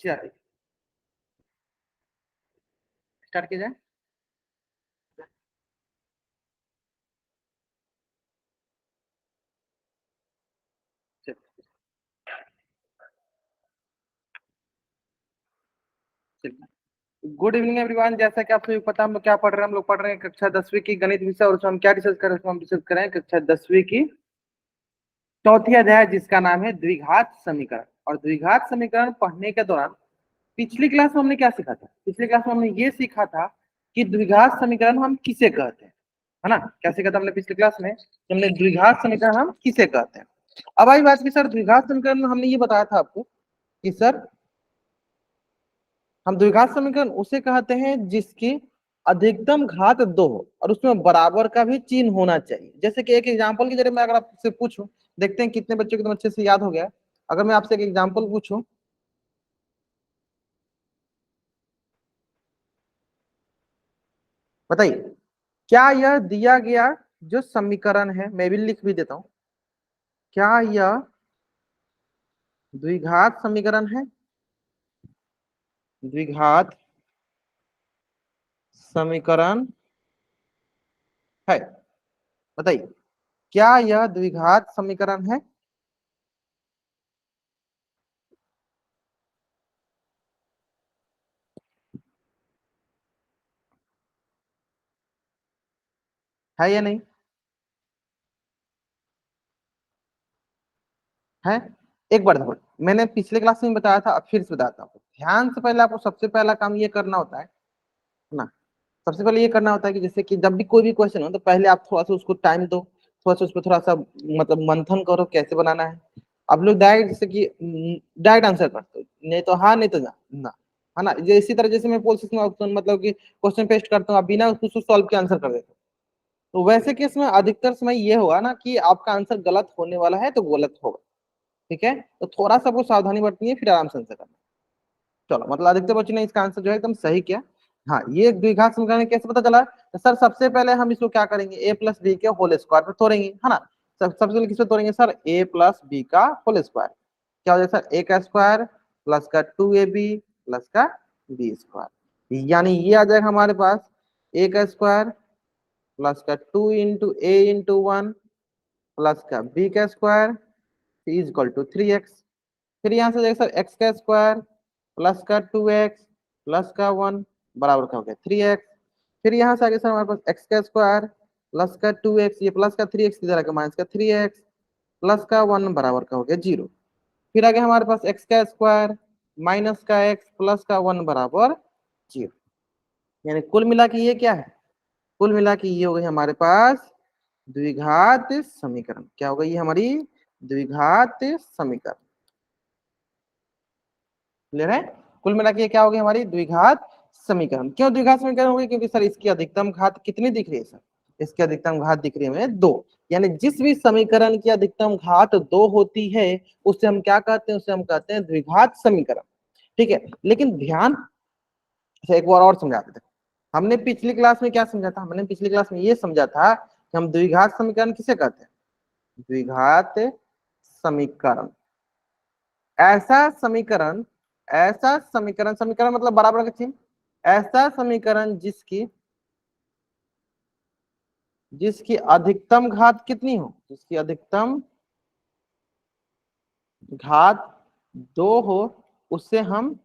चलिए स्टार्ट किया जाए। Good evening everyone. जैसा कि आप सभी को पता है, हम लोग क्या पढ़ रहे हैं? हम लोग पढ़ रहे हैं कक्षा 10वीं की गणित विषय, और उसमें हम क्या डिस्कस कर रहे हैं? उसमें हम डिस्कस कर रहे हैं कक्षा 10वीं की चौथी अध्याय, जिसका नाम है द्विघात समीकरण। और द्विघात समीकरण पढ़ने के दौरान पिछली क्लास में हमने क्या सीखा था? पिछली क्लास में हमने ये सीखा था कि द्विघात समीकरण हम किसे कहते हैं, है ना? क्या सीखा था हमने पिछली क्लास में? हमने द्विघात समीकरण हम किसे कहते हैं। अब आई बात की सर, द्विघात समीकरण में हमने ये बताया था आपको कि सर हम द्विघात समीकरण उसे कहते हैं जिसकी अधिकतम घात दो हो और उसमें बराबर का भी चिन्ह होना चाहिए। जैसे कि एक एग्जांपल के जरिए मैं अगर आपसे पूछूं, देखते हैं कितने बच्चों को एकदम अच्छे से याद हो गया। अगर मैं आपसे एक एग्जांपल पूछूं, बताइए क्या यह दिया गया जो समीकरण है, मैं भी लिख भी देता हूं, क्या यह द्विघात समीकरण है? द्विघात समीकरण है, बताइए क्या यह द्विघात समीकरण है या नहीं है? एक बार देखो, मैंने पिछले क्लास में बताया था, अब फिर से बताता हूँ। ध्यान से पहले आपको सबसे पहला काम ये करना होता है ना, सबसे पहले ये करना होता है कि जैसे कि जब भी कोई भी क्वेश्चन हो तो पहले आप थोड़ा सा उसको टाइम दो, थोड़ा सा उस पर थोड़ा सा मतलब मंथन करो कैसे बनाना है। आप लोग डायरेक्ट जैसे कि डायरेक्ट आंसर करते हो, नहीं तो हाँ नहीं तो ना, है ना? इसी तरह जैसे मैं बोल सकता हूँ मतलब कि क्वेश्चन पेस्ट करता हूँ, आप बिना उसको सॉल्व के आंसर कर देते हो। तो वैसे केस में अधिकतर समय ये होगा ना कि आपका आंसर गलत होने वाला है तो गलत होगा। ठीक है, तो थोड़ा सा आपको सावधानी बरतनी है, फिर आराम से आंसर करना है। चलो, मतलब अधिकतर बच्चों ने इसका आंसर जो है एकदम सही किया। हाँ, ये द्विघात समीकरण कैसे पता चला? तो सर सबसे पहले हम इसको क्या करेंगे, ए प्लस बी के होल स्क्वायर पे तोड़ेंगे, है ना? सबसे पहले किस पे तोड़ेंगे सर? ए प्लस बी का होल स्क्वायर। क्या हो जाएगा सर? ए का स्क्वायर प्लस का 2ab प्लस का बी स्क्वायर, यानी ये आ जाएगा हमारे पास ए का स्क्वायर प्लस का 2 × a × 1 प्लस का बी का square is equal to 3x। फिर यहाँ से देखिए सर, एक्स का स्क्वायर प्लस का 2x प्लस का 1 बराबर का हो गया 3x। फिर यहाँ से आगे सर हमारे पास एक्स का स्क्वायर प्लस का 2x, ये प्लस का 3x इधर आगे माइनस का 3x प्लस का 1 बराबर का हो गया 0। फिर आगे हमारे पास एक्स का स्क्वायर माइनस का एक्स प्लस का 1 बराबर 0। यानी कुल मिला के ये क्या है? कुल मिला के ये हो गई हमारे पास द्विघात समीकरण। क्या हो गई ये हमारी द्विघात समीकरण? क्लियर है? कुल मिला के क्या होगी हमारी द्विघात समीकरण। क्यों द्विघात समीकरण होगी? क्योंकि सर इसकी अधिकतम घात कितनी दिख रही है सर? इसकी अधिकतम घात दिख रही है हमें 2। यानी जिस भी समीकरण की अधिकतम घात 2 होती है उसे हम क्या कहते हैं? उसे हम कहते हैं द्विघात समीकरण। ठीक है, लेकिन ध्यान से एक बार और समझा देते हैं। हमने पिछली क्लास में क्या समझा था? हमने पिछली क्लास में ये समझा था कि हम द्विघात समीकरण किसे कहते हैं? द्विघात समीकरण ऐसा समीकरण, ऐसा समीकरण, समीकरण मतलब बराबर का चिन्ह, ऐसा समीकरण जिसकी जिसकी अधिकतम घात कितनी हो? जिसकी अधिकतम घात 2 हो, उससे हम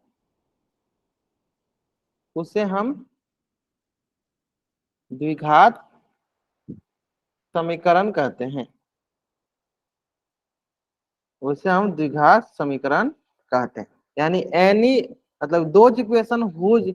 द्विघात समीकरण कहते हैं। उसे हम द्विघात समीकरण कहते हैं। यानी एनी मतलब दो equation whose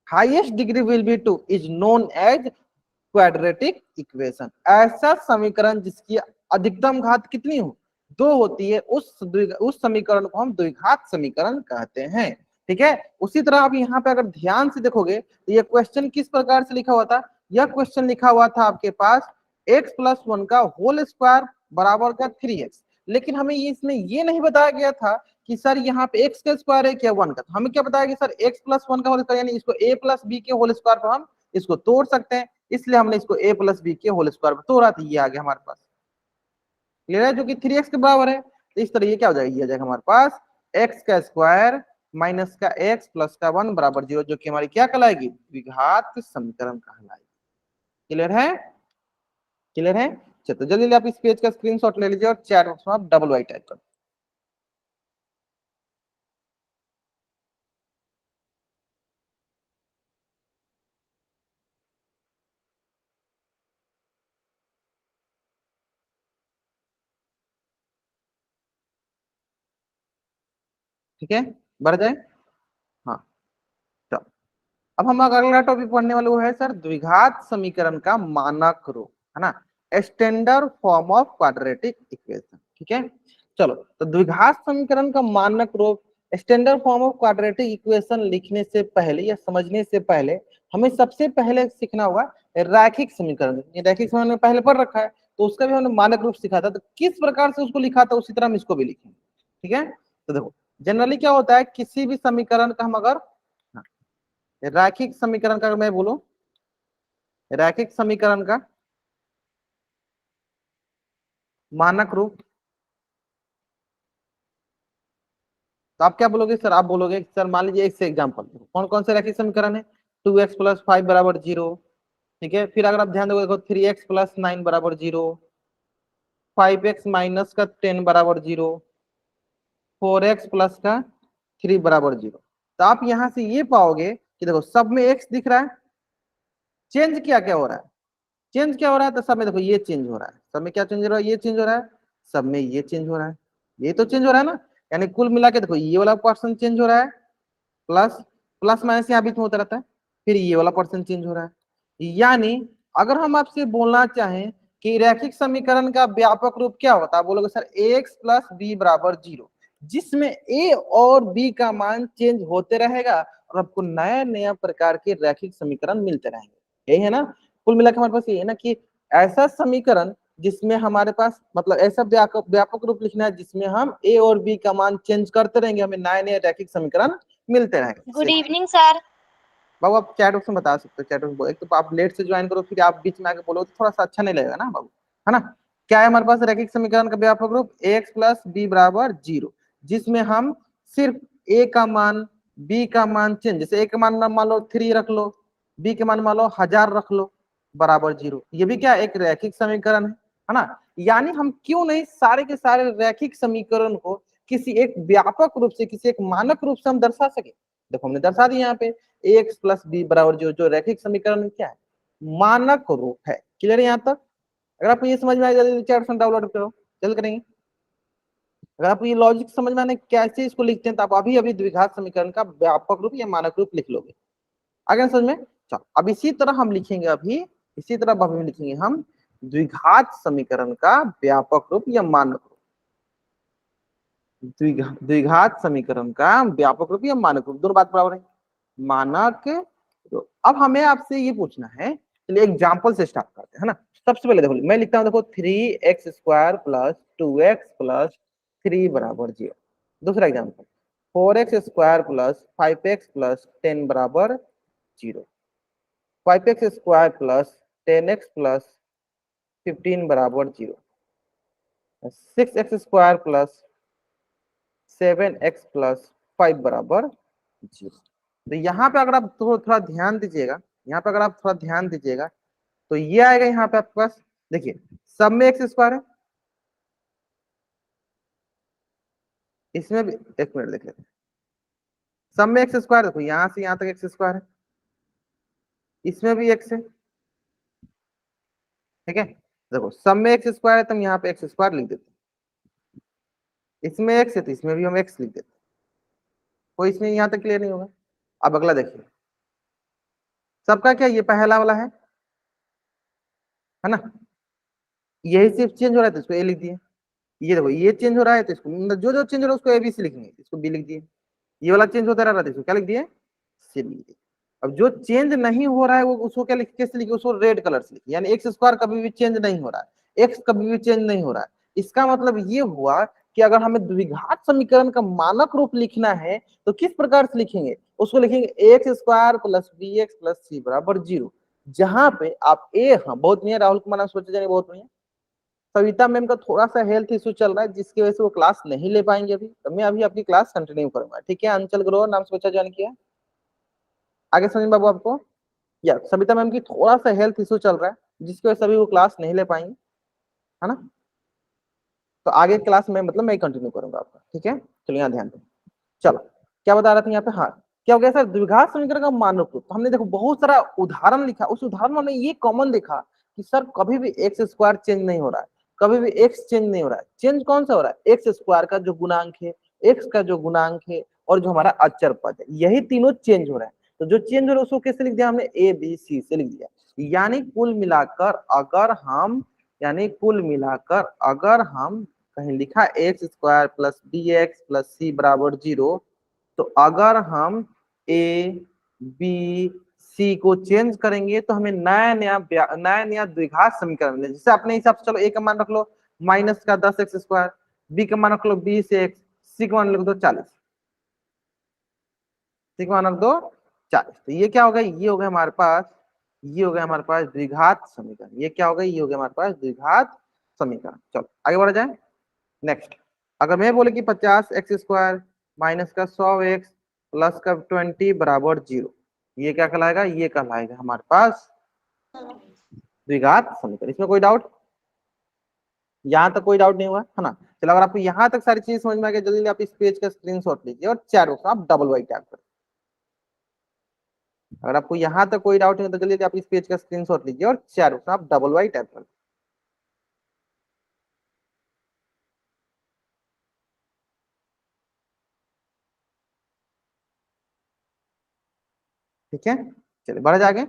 highest degree will be 2 is known as quadratic equation. ऐसा समीकरण जिसकी अधिकतम घात कितनी हो? 2 होती है, उस समीकरण को हम द्विघात समीकरण कहते हैं। ठीक है, उसी तरह अब यहाँ पे अगर ध्यान से देखोगे तो ये क्वेश्चन किस प्रकार से लिखा हुआ था? यह क्वेश्चन लिखा हुआ था आपके पास x+1 का होल स्क्वायर बराबर का 3x। लेकिन हमें इसमें ये नहीं बताया गया था कि सर यहाँ पे x का स्क्वायर है क्या 1 का। हमें क्या बताया गया सर? x+1 का होल स्क्वायर, यानी इसको a प्लस बी के होल स्क्वायर पर हम इसको तोड़ सकते हैं, इसलिए हमने इसको a प्लस बी के होल स्क्वायर पर तोड़ा था। ये आ गया हमारे पास, क्लियर है? जो कि 3x के बराबर है। तो इस तरह ये क्या हो जाएगा? ये आ जाएगा हमारे पास x का स्क्वायर माइनस का x प्लस का 1 बराबर 0, जो कि हमारी क्या कहलाएगी, द्विघात समीकरण कहलाएगी। क्लियर है, क्लियर है। चलो तो जल्दी आप इस पेज का स्क्रीनशॉट ले लीजिए और चैट बॉक्स में आप डबल वाई टाइप कर। ठीक है, बढ़ जाए। हाँ, तो अब हम अगला टॉपिक पढ़ने वाले वो है सर द्विघात समीकरण का मानक रूप, है ना, standard form of quadratic equation. ठीक है, चलो तो द्विघात समीकरण का मानक रूप, standard form of quadratic equation लिखने से पहले या समझने से पहले हमें सबसे पहले सीखना होगा रैखिक समीकरण। ये रैखिक समीकरण में पहले पढ़ रखा है, तो उसका भी हमने मानक रूप सीखा था, तो किस प्रकार से उसको लिखा था उसी तरह हम इसको भी लिखेंगे। ठीक है, तो देखो जनरली क्या होता है, किसी भी समीकरण का हम अगर रैखिक समीकरण का मैं बोलूं, रैखिक समीकरण का मानक रूप, तो आप क्या बोलोगे सर, आप बोलोगे सर मान लीजिए एक से एग्जाम्पल, कौन कौन से रैखिक समीकरण है, 2x प्लस 5 बराबर 0। ठीक है, फिर अगर आप ध्यान दोगे देखो 3x प्लस 9 बराबर 0, 5x माइनस का 10 बराबर 0, 4x प्लस का 3 बराबर 0। तो आप यहां से ये पाओगे कि देखो सब में x दिख रहा है, चेंज क्या क्या हो रहा है, चेंज क्या हो रहा है, तो सब में देखो ये चेंज हो रहा है, सब में क्या चेंज हो रहा है, ये चेंज हो रहा है, सब में ये चेंज हो रहा है, ये तो चेंज हो रहा है ना। यानी कुल मिला के देखो ये वाला पर्सन चेंज हो रहा है, प्लस प्लस माइनस यहाँ बीच में होता रहता है, फिर ये वाला पर्सन चेंज हो रहा है। यानी अगर हम आपसे बोलना चाहें कि रैखिक समीकरण का व्यापक रूप क्या होता है, बोलोगे सर एक्स प्लस बी बराबर 0, जिसमें ए और बी का मान चेंज होते रहेगा और आपको नया नया प्रकार के रैखिक समीकरण मिलते रहेंगे। यही है ना, कुल मिलाकर हमारे पास ये है ना कि ऐसा समीकरण जिसमें हमारे पास मतलब ऐसा व्यापक रूप लिखना है जिसमें हम ए और बी का मान चेंज करते रहेंगे, हमें नए नए रैखिक समीकरण मिलते रहेंगे। Good evening sir. बाबू आप चैट बॉक्स में बता सकते हो, चैट बॉक्स एक तो आप लेट से ज्वाइन करो फिर आप बीच में आके बोलो तो थोड़ा सा अच्छा नहीं लगेगा ना बाबू, है ना। क्या है हमारे पास रैखिक समीकरण का व्यापक रूप, एक्स प्लस बी बराबर 0, जिसमें हम सिर्फ ए का मान बी का मान चेंज, जैसे ए का मान मान लो 3 रख लो, बी के मान मान लो 1000 रख लो, बराबर 0, ये भी क्या एक रैखिक समीकरण है ना। यानी हम क्यों नहीं सारे के सारे रैखिक समीकरण को किसी एक व्यापक रूप से, किसी एक मानक रूप से हम दर्शा सके। देखो हमने दर्शा दिया यहाँ पे एक्स प्लस बी बराबर जो रैखिक समीकरण क्या है, मानक रूप है। क्लियर है यहाँ तक, अगर आपको ये समझ में आए जल्दी चैट फंक्शन डाउनलोड करो, जल्द करेंगे। अगर आपको ये लॉजिक समझ में आने कैसे इसको लिखते हैं तो आप अभी अभी द्विघात समीकरण का व्यापक रूप या मानक रूप लिख लोगे, आगे समझ में। चलो अब इसी तरह हम लिखेंगे, अभी इसी तरह अभी लिखेंगे हम द्विघात समीकरण का व्यापक रूप या मानक रूप, द्विघात समीकरण का व्यापक रूप या मानक रूप, दोनों बात बराबर है। मानक, तो अब हमें आपसे ये पूछना है, चलिए एग्जाम्पल से स्टार्ट करते हैं, है ना। सबसे पहले देखो मैं लिखता हूं, देखो 3x² प्लस 2x प्लस 3 बराबर 0। दूसरा example 4x² plus 5x plus 10 बराबर 0, 5x² प्लस 10x प्लस 15 बराबर 0, 6x² प्लस 7x प्लस 5 बराबर 0। तो यहाँ पे अगर आप थोड़ा ध्यान दीजिएगा, यहाँ पे अगर आप थोड़ा ध्यान दीजिएगा तो ये आएगा यहाँ पे आपके पास, देखिए सब में x² है, इसमें भी एक मिनट देख लेते हैं, सब में x², देखो यहाँ से यहाँ तक x² है, इसमें भी x है। ठीक है, देखो सब में x² है तो हम यहाँ पे x² लिख देते हैं, इसमें x है तो इसमें भी हम x लिख देते हैं, कोई इसमें यहाँ तक क्लियर नहीं होगा। अब अगला देखिए, सबका क्या ये पहला वाला है ना, यही सिर्फ चेंज हो रहा है तो इसको ए लिख दिए, ये देखो ये चेंज हो रहा है तो इसको मतलब जो जो चेंज हो रहा है उसको एबीसी लिखेंगे, इसको बी लिख दिए, ये वाला चेंज होता रहा था इसको क्या लिख दिए, सी लिख दिए। अब जो चेंज नहीं हो रहा है वो उसको क्या लिख कैसे लिखे, उसको रेड कलर से लिखे, यानी x² कभी भी चेंज नहीं हो रहा है, x कभी भी चेंज नहीं हो रहा है। इसका मतलब ये हुआ कि अगर हमें द्विघात समीकरण का मानक रूप लिखना है तो किस प्रकार से लिखेंगे, उसको लिखेंगे x² plus bx plus c बराबर 0, जहां पे आप ए, हाँ बहुत बढ़िया राहुल कुमार सोचे जाने बहुत बढ़िया, सविता मैम का थोड़ा सा हेल्थ इशू चल रहा है जिसकी वजह से वो क्लास नहीं ले पाएंगे अभी, तो मैं अभी आपकी क्लास कंटिन्यू करूंगा, ठीक है। अंचल ग्रोवर नाम से बच्चा ज्वाइन किया, आगे समझ बाबू आपको। या सविता मैम की थोड़ा सा हेल्थ इशू चल रहा है जिसकी वजह से अभी वो क्लास नहीं ले पाएंगे, है ना। तो आगे क्लास में मतलब मैं कंटिन्यू करूंगा आपका, ठीक है। चलो यहाँ ध्यान दें। चलो क्या बता रहे थे यहाँ पे, हाँ क्या हो गया सर, द्विघात समीकरण का मानक रूप। तो हमने देखो बहुत सारा उदाहरण लिखा, उस उदाहरण में हमने ये कॉमन देखा कि सर कभी भी एक्स स्क्वायर चेंज नहीं हो रहा है, कभी भी एक्स चेंज नहीं हो रहा है। चेंज कौन सा हो रहा है, एक्स स्क्वायर का जो गुणांक है, एक्स का जो गुणांक है, और जो हमारा अचर पद है, यही तीनों चेंज हो रहा है। तो जो चेंज हो रहा है उसको कैसे लिख दिया हमने, ए बी सी से लिख दिया। यानी कुल मिलाकर अगर हम कहीं लिखा x square plus b x plus c बराबर 0, तो अगर हम ए बी सी को चेंज करेंगे तो हमें नया नया द्विघात समीकरण मिले। जैसे अपने हिसाब से चलो ए का मान रख लो माइनस का 10x स्क्वायर, बी का मान रख लो 20x, सी का मान रख दो 40, सी का मान रख दो 40। तो ये क्या होगा, ये हो गया हमारे पास, ये हो गया हमारे पास द्विघात समीकरण। ये क्या होगा, ये हो गया हमारे पास द्विघात समीकरण। चलो आगे बढ़ा जाए। नेक्स्ट, अगर मैं बोले कि 50x स्क्वायर माइनस का 100x प्लस का 20 बराबर 0, ये क्या कहलाएगा, ये कहलाएगा हमारे पास द्विघात समीकरण। इसमें कोई डाउट, यहाँ तक कोई डाउट नहीं हुआ है ना। चलो अगर आपको यहाँ तक सारी चीज समझ में आ गई, जल्दी आप इस पेज का स्क्रीनशॉट लीजिए और चैट बॉक्स में आप डबल वाई टैप करें। अगर आपको यहाँ तक कोई डाउट नहीं तो जल्दी आप इस पेज का स्क्रीनशॉट लीजिए और चैट बॉक्स में आप डबल वाई टैप करें। ठीक है, चलिए बढ़ा जाएंगे।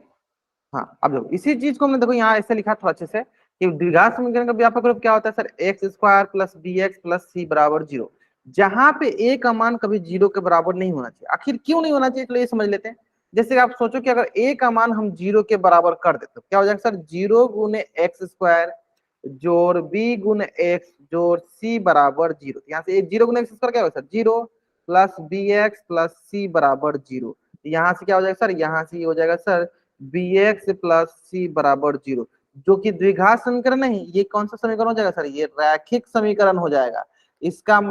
हाँ अब देखो इसी चीज को हमने देखो यहाँ ऐसे लिखा थोड़ा अच्छे से कि द्विघात समीकरण का व्यापक रूप क्या होता है sir, x square plus b x plus c बराबर 0, जहां पे ए का मान कभी 0 के बराबर नहीं होना चाहिए। आखिर क्यों नहीं होना चाहिए, तो ये समझ लेते हैं। जैसे आप सोचो कि अगर ए का मान हम 0 के बराबर कर देते तो क्या हो जाएगा सर, 0 गुने एक्स स्क्वायर जोड़ बी गुने एक्स जोड़ सी बराबर 0। यहाँ से 0 गुने एक्स स्क्वायर क्या होगा sir, 0 plus b x plus c बराबर 0। यहाँ से क्या हो जाएगा सर, यहाँ से ये हो जाएगा sir B x plus c बराबर 0, जो कि द्विघात समीकरण नहीं, ये कौन सा समीकरण हो जाएगा सर, ये रैखिक समीकरण हो जाएगा। इसका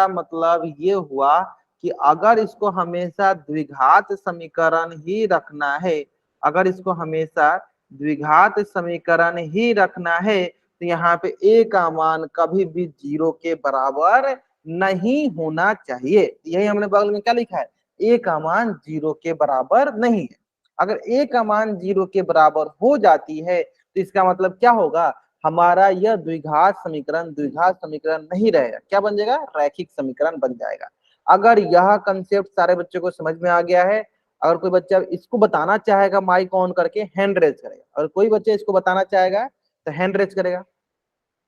मतलब ये हुआ कि अगर इसको हमेशा द्विघात समीकरण ही रखना है, अगर इसको हमेशा द्विघात समीकरण ही रखना है, तो यहाँ पे ए का मान कभी भी 0 के बराबर नहीं होना चाहिए। यही हमने बगल में क्या लिखा है, ए का मान 0 के बराबर नहीं है। अगर ए का मान 0 के बराबर हो जाती है तो इसका मतलब क्या होगा, हमारा यह द्विघात समीकरण नहीं रहेगा, क्या बन जाएगा, रैखिक समीकरण बन जाएगा। अगर यह कंसेप्ट सारे बच्चों को समझ में आ गया है, अगर कोई बच्चा इसको बताना चाहेगा माइक ऑन करके हैंड रेज करेगा, अगर कोई बच्चा इसको बताना चाहेगा तो हैंड रेज करेगा।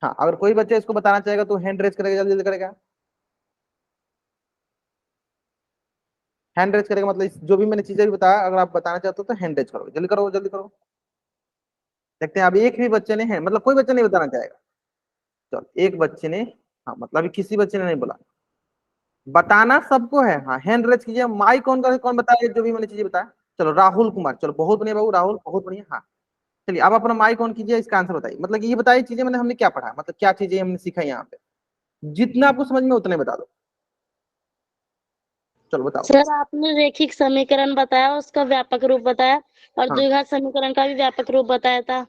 हाँ अगर कोई बच्चा इसको बताना चाहेगा तो हैंड रेज करेगा, जल्दी जल्दी करेगा। हैंड रेज करेगा मतलब जो भी मैंने चीजें भी बताया, अगर आप बताना चाहते हो तो हैंड रेज करो, जल्दी करो जल्दी करो। देखते हैं अभी एक भी बच्चे ने मतलब कोई बच्चा नहीं बताना चाहेगा। चलो एक बच्चे ने, हाँ मतलब अभी किसी बच्चे ने नहीं बोला, बताना सबको है। हाँ हैंड रेज कीजिए, माइक ऑन करके कौन बताया जो भी मैंने चीजें बताया। चलो राहुल कुमार, चलो बहुत बढ़िया बाबू, राहुल बहुत बढ़िया। हाँ चलिए आप अपना माइक ऑन कीजिए, इसका आंसर बताइए। मतलब ये बताइए चीजें मैंने हमने क्या पढ़ा, मतलब क्या चीजें हमने सीखा यहाँ पे, जितना आपको समझ में उतने बता दो। चलो बताओ। सर आपने रैखिक समीकरण बताया, उसका व्यापक रूप बताया, और हाँ द्विघात समीकरण का भी व्यापक रूप बताया था।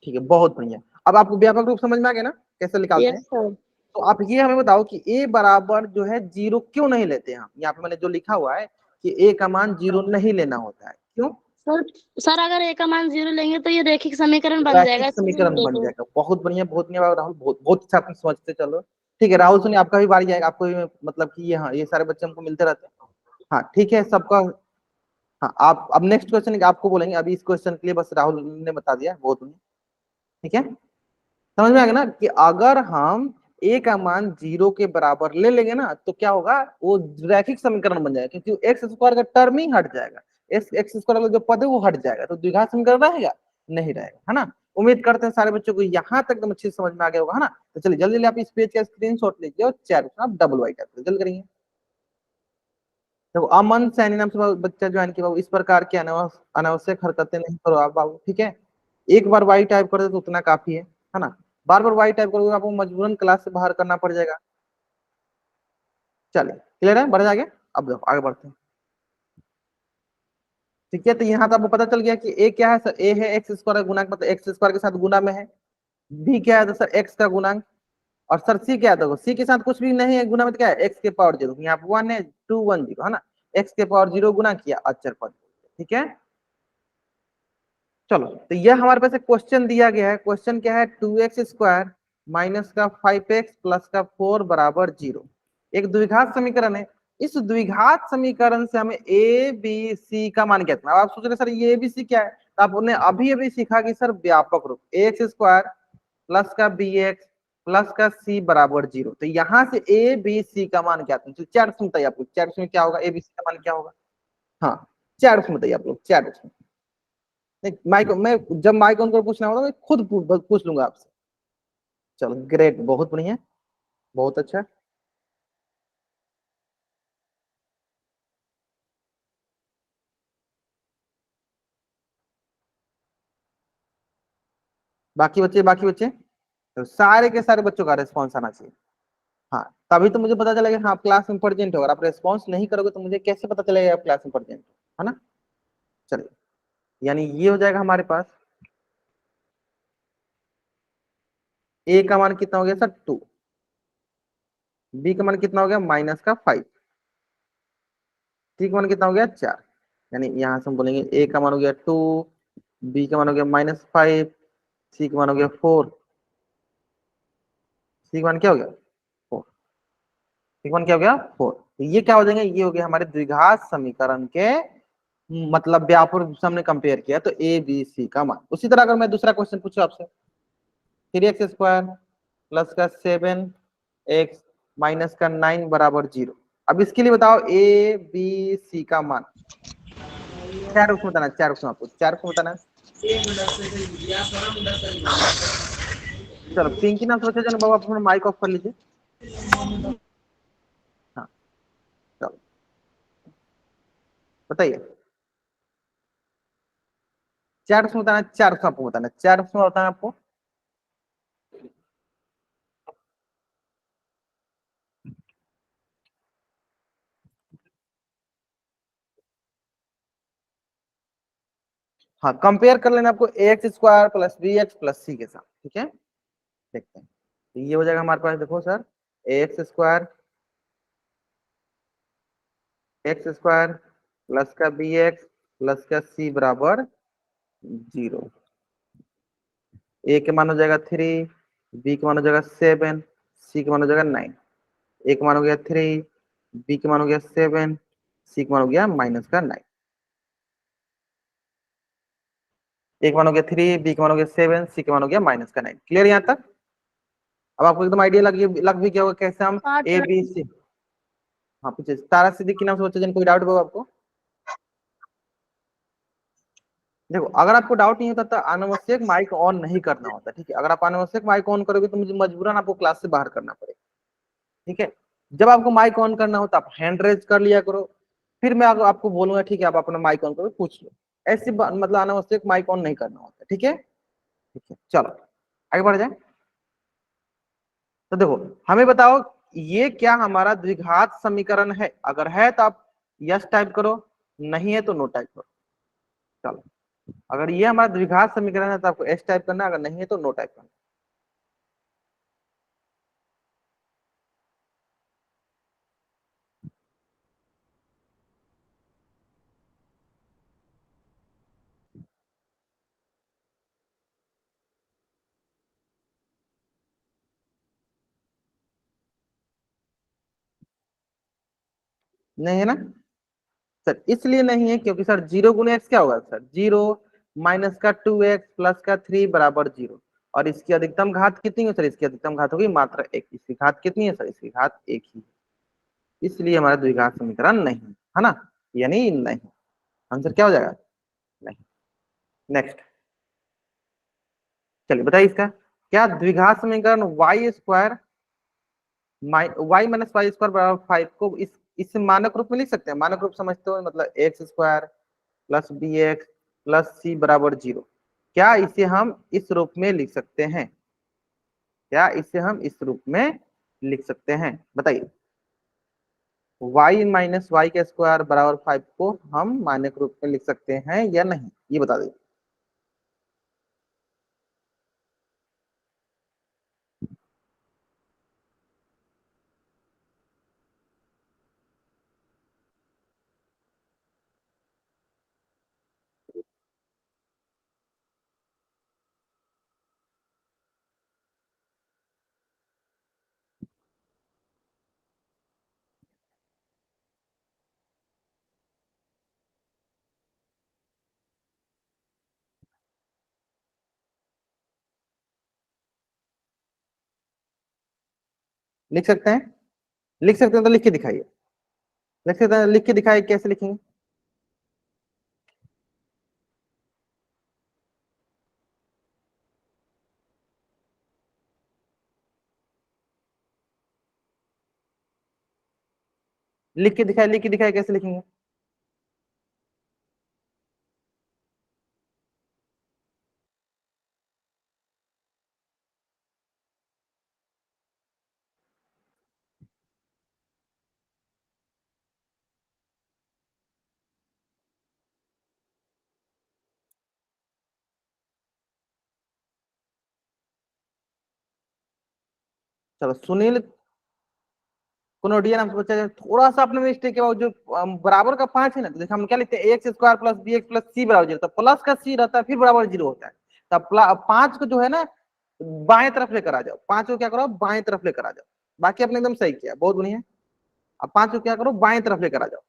ठीक है, बहुत बढ़िया। अब आपको व्यापक रूप समझ में आ गया ना, कैसे निकालते यस हैं। सर। तो आप ये हमें बताओ कि ए बराबर जो है 0 क्यों नहीं लेते हैं हम। यहाँ पे मैंने जो लिखा हुआ है कि ए का मान 0 नहीं लेना होता है, क्यों। सर सर अगर ए का मान 0 लेंगे तो ये रैखिक समीकरण बन रैखिक जाएगा, इसलिए नहीं समीकरण बन लेते। जाएगा। बहुत बढ़िया, बहुत बढ़िया राहुल, बहुत बहुत अच्छा आपने समझते चलो। ठीक है राहुल सुनिए, आपका भी बारी आएगा, आपको भी मतलब कि ये, हाँ ये सारे बच्चे हमको मिलते रहते हैं। हाँ ठीक है सबका। हाँ आप अब नेक्स्ट क्वेश्चन आपको बोलेंगे, अभी इस क्वेश्चन के लिए बस राहुल ने बता दिया, बहुत बढ़िया। ठीक है, समझ में आ गया ना कि अगर हम ए का मान 0 के बराबर ले लेंगे ना तो क्या होगा, वो रैखिक समीकरण बन जाएगा, क्योंकि एक्स स्क्वायर का टर्म ही हट जाएगा। एक्स स्क्वायर का जो पद है वो हट जाएगा, तो द्विघात समीकरण रहेगा नहीं रहेगा, है ना। उम्मीद करते हैं सारे बच्चों को यहाँ तक एकदम अच्छे से समझ में आ गया होगा, है ना। तो चलिए जल्दी जल्दी आप इस पेज का स्क्रीनशॉट लीजिए और चैट में आप डबल वाइट जल्दी करेंगे। देखो अमन सैनी नाम से बच्चा ज्वाइन किया बाबू, इस प्रकार की अनावश्यक हरकतें नहीं करो आप बाबू, ठीक है। एक बार वाई टाइप कर दे तो उतना काफी है ना। बार बार वाई टाइप करोगे आपको मजबूरन क्लास से बाहर करना पड़ जाएगा। चलिए क्लियर है, बढ़ जाएगा। अब देखो आगे बढ़ते हैं। ठीक है, तो यहाँ तो आपको पता चल गया कि ए क्या है सर, ए है एक्स स्क्वायर का गुणांक, मतलब एक्स स्क्वायर के साथ गुना में है। बी क्या है तो सर एक्स का गुणांक। और सर सी क्या है, देखो सी के साथ कुछ भी नहीं है गुना में, तो क्या है एक्स के पावर 0, यहाँ पे 1 है 2 1 0 है ना, एक्स के पावर 0 गुना किया अचर पद। ठीक है, चलो तो यह हमारे पास एक क्वेश्चन दिया गया है। क्वेश्चन क्या है, 2x² माइनस का 5x प्लस का 4 बराबर 0, एक द्विघात समीकरण है। इस द्विघात समीकरण से हमें ए बी सी का मान क्या है। आप सोच रहे सर ये ए बी सी क्या है, तो आपने अभी अभी सीखा कि सर व्यापक रूप ax² प्लस का bx प्लस का c बराबर 0। तो यहाँ से ए बी सी का मान क्या है, तो चैट में बताइए आप लोग, चैट में क्या होगा, ए बी सी का मान क्या होगा। हाँ चैट में बताइए आप लोग, चैट में। नहीं माइक मैं जब माइक ऑन कर पूछना होगा मैं खुद पूछ लूंगा आपसे। चलो ग्रेट, बहुत बढ़िया, बहुत अच्छा। बाकी बच्चे तो सारे के सारे बच्चों का रिस्पॉन्स आना चाहिए। हाँ तभी तो मुझे पता चलेगा हाँ आप क्लास में प्रेजेंट हो। अगर आप रिस्पॉन्स नहीं करोगे तो मुझे कैसे पता चलेगा आप क्लास में प्रेजेंट हो, है ना। चलिए, यानी ये हो जाएगा हमारे पास, ए का मान कितना हो गया सर 2, बी का मान कितना हो गया माइनस का 5, सी का मान कितना हो गया 4। यानी यहाँ से हम बोलेंगे ए का मान हो गया 2, बी का मान हो गया -5, सी का मान हो गया 4, सी का मान क्या हो गया 4, सी का मान क्या हो गया 4। तो ये क्या हो जाएंगे, ये हो गया हमारे द्विघात समीकरण के मतलब व्यापक रूप से हमने कंपेयर किया तो ए बी सी का मान। उसी तरह अगर मैं दूसरा क्वेश्चन पूछूं आपसे, 3x² प्लस का 7x माइनस का 9 बराबर 0। अब इसके लिए बताओ ए बी सी का मान, चार उसमें बताना, चार उसमें आपको चार उसमें बताना। चलो पिंकी नाम सोचा जाना बाबू, आप अपना माइक ऑफ कर लीजिए। हाँ चलो बताइए, चार उसमें बताना, चार उसमें आपको बताना, चार उसमें बताना आपको। हाँ कंपेयर कर लेना आपको ax² plus bx plus c के साथ। ठीक है, देखते हैं। तो ये हो जाएगा हमारे पास, देखो सर ax² x² प्लस का bx प्लस का c बराबर 0। ए के मान हो जाएगा 3, बी के मान हो जाएगा 7, सी के मान हो जाएगा 9। ए के मान हो गया 3, बी के मान हो गया 7, सी के मान हो गया माइनस का 9। ए के मान हो गया 3, बी के मान हो गया 7, सी के मान हो गया माइनस का 9। क्लियर यहाँ तक। अब आपको एकदम आइडिया लग भी गया होगा कैसे हम हाँ ए बी सी। हाँ पूछे तारा सिद्दीकी नाम से बच्चे जन कोई डाउट होगा आपको। देखो अगर आपको डाउट नहीं होता तो अनावश्यक माइक ऑन नहीं करना होता। ठीक है, अगर आप अनावश्यक माइक ऑन करोगे तो मुझे मजबूरन आपको क्लास से बाहर करना पड़ेगा। ठीक है, जब आपको माइक ऑन करना हो तो आप हैंड रेज कर लिया करो, फिर मैं आपको बोलूंगा ठीक है आप अपना माइक ऑन करो पूछ लो। ऐसे मतलब अनावश्यक माइक ऑन नहीं करना होता। ठीक है, ठीक है चलो आगे बढ़ जाए। तो देखो हमें बताओ ये क्या हमारा द्विघात समीकरण है, अगर है तो आप यस टाइप करो, नहीं है तो नो टाइप करो। चलो अगर ये हमारा द्विघात समीकरण है तो आपको एस टाइप करना, अगर नहीं है तो नो टाइप करना। नहीं है ना सर, इसलिए नहीं है क्योंकि सर 0 गुना एक्स क्या होगा सर 0, माइनस का 2x प्लस का 3 बराबर 0। और इसकी अधिकतम घात कितनी है सर, इसकी अधिकतम घात होगी मात्र 1। इसकी घात कितनी है सर, इसकी घात 1 ही है। इसलिए हमारा द्विघात समीकरण नहीं है ना, यानी नहीं। आंसर क्या हो जाएगा, नहीं। नेक्स्ट चलिए बताइए इसका क्या, द्विघात समीकरण y² Y minus Y square बराबर 5 को इस मानक रूप में लिख सकते हैं। मानक रूप समझते हो मतलब x² plus bx plus c बराबर 0। क्या इसे हम इस रूप में लिख सकते हैं। क्या इसे हम इस रूप में लिख सकते हैं, बताइए। y माइनस वाई का स्क्वायर बराबर 5 को हम मानक रूप में लिख सकते हैं या नहीं, ये बता दीजिए। लिख सकते हैं, लिख सकते हैं तो लिख के दिखाइए। लिख सकते हैं, लिख के दिखाइए, कैसे लिखेंगे? लिख के दिखाइए, लिख के दिखाइए, कैसे लिखेंगे? चलो सुनील कनोडिया नाम से बच्चा है, थोड़ा सा अपने मिस्टेक के बाद जो बराबर का 5 है ना, तो देखो हम क्या लिखते हैं, x square plus b x plus c बराबर 0, तो प्लस का सी रहता है फिर बराबर 0 होता है। तब 5 को जो है ना बाएं तरफ लेकर आ जाओ, 5 को क्या करो बाएं तरफ लेकर आ जाओ। बाकी आपने एकदम सही किया, बहुत बढ़िया। अब 5 को क्या करो बाएं तरफ लेकर आ जाओ।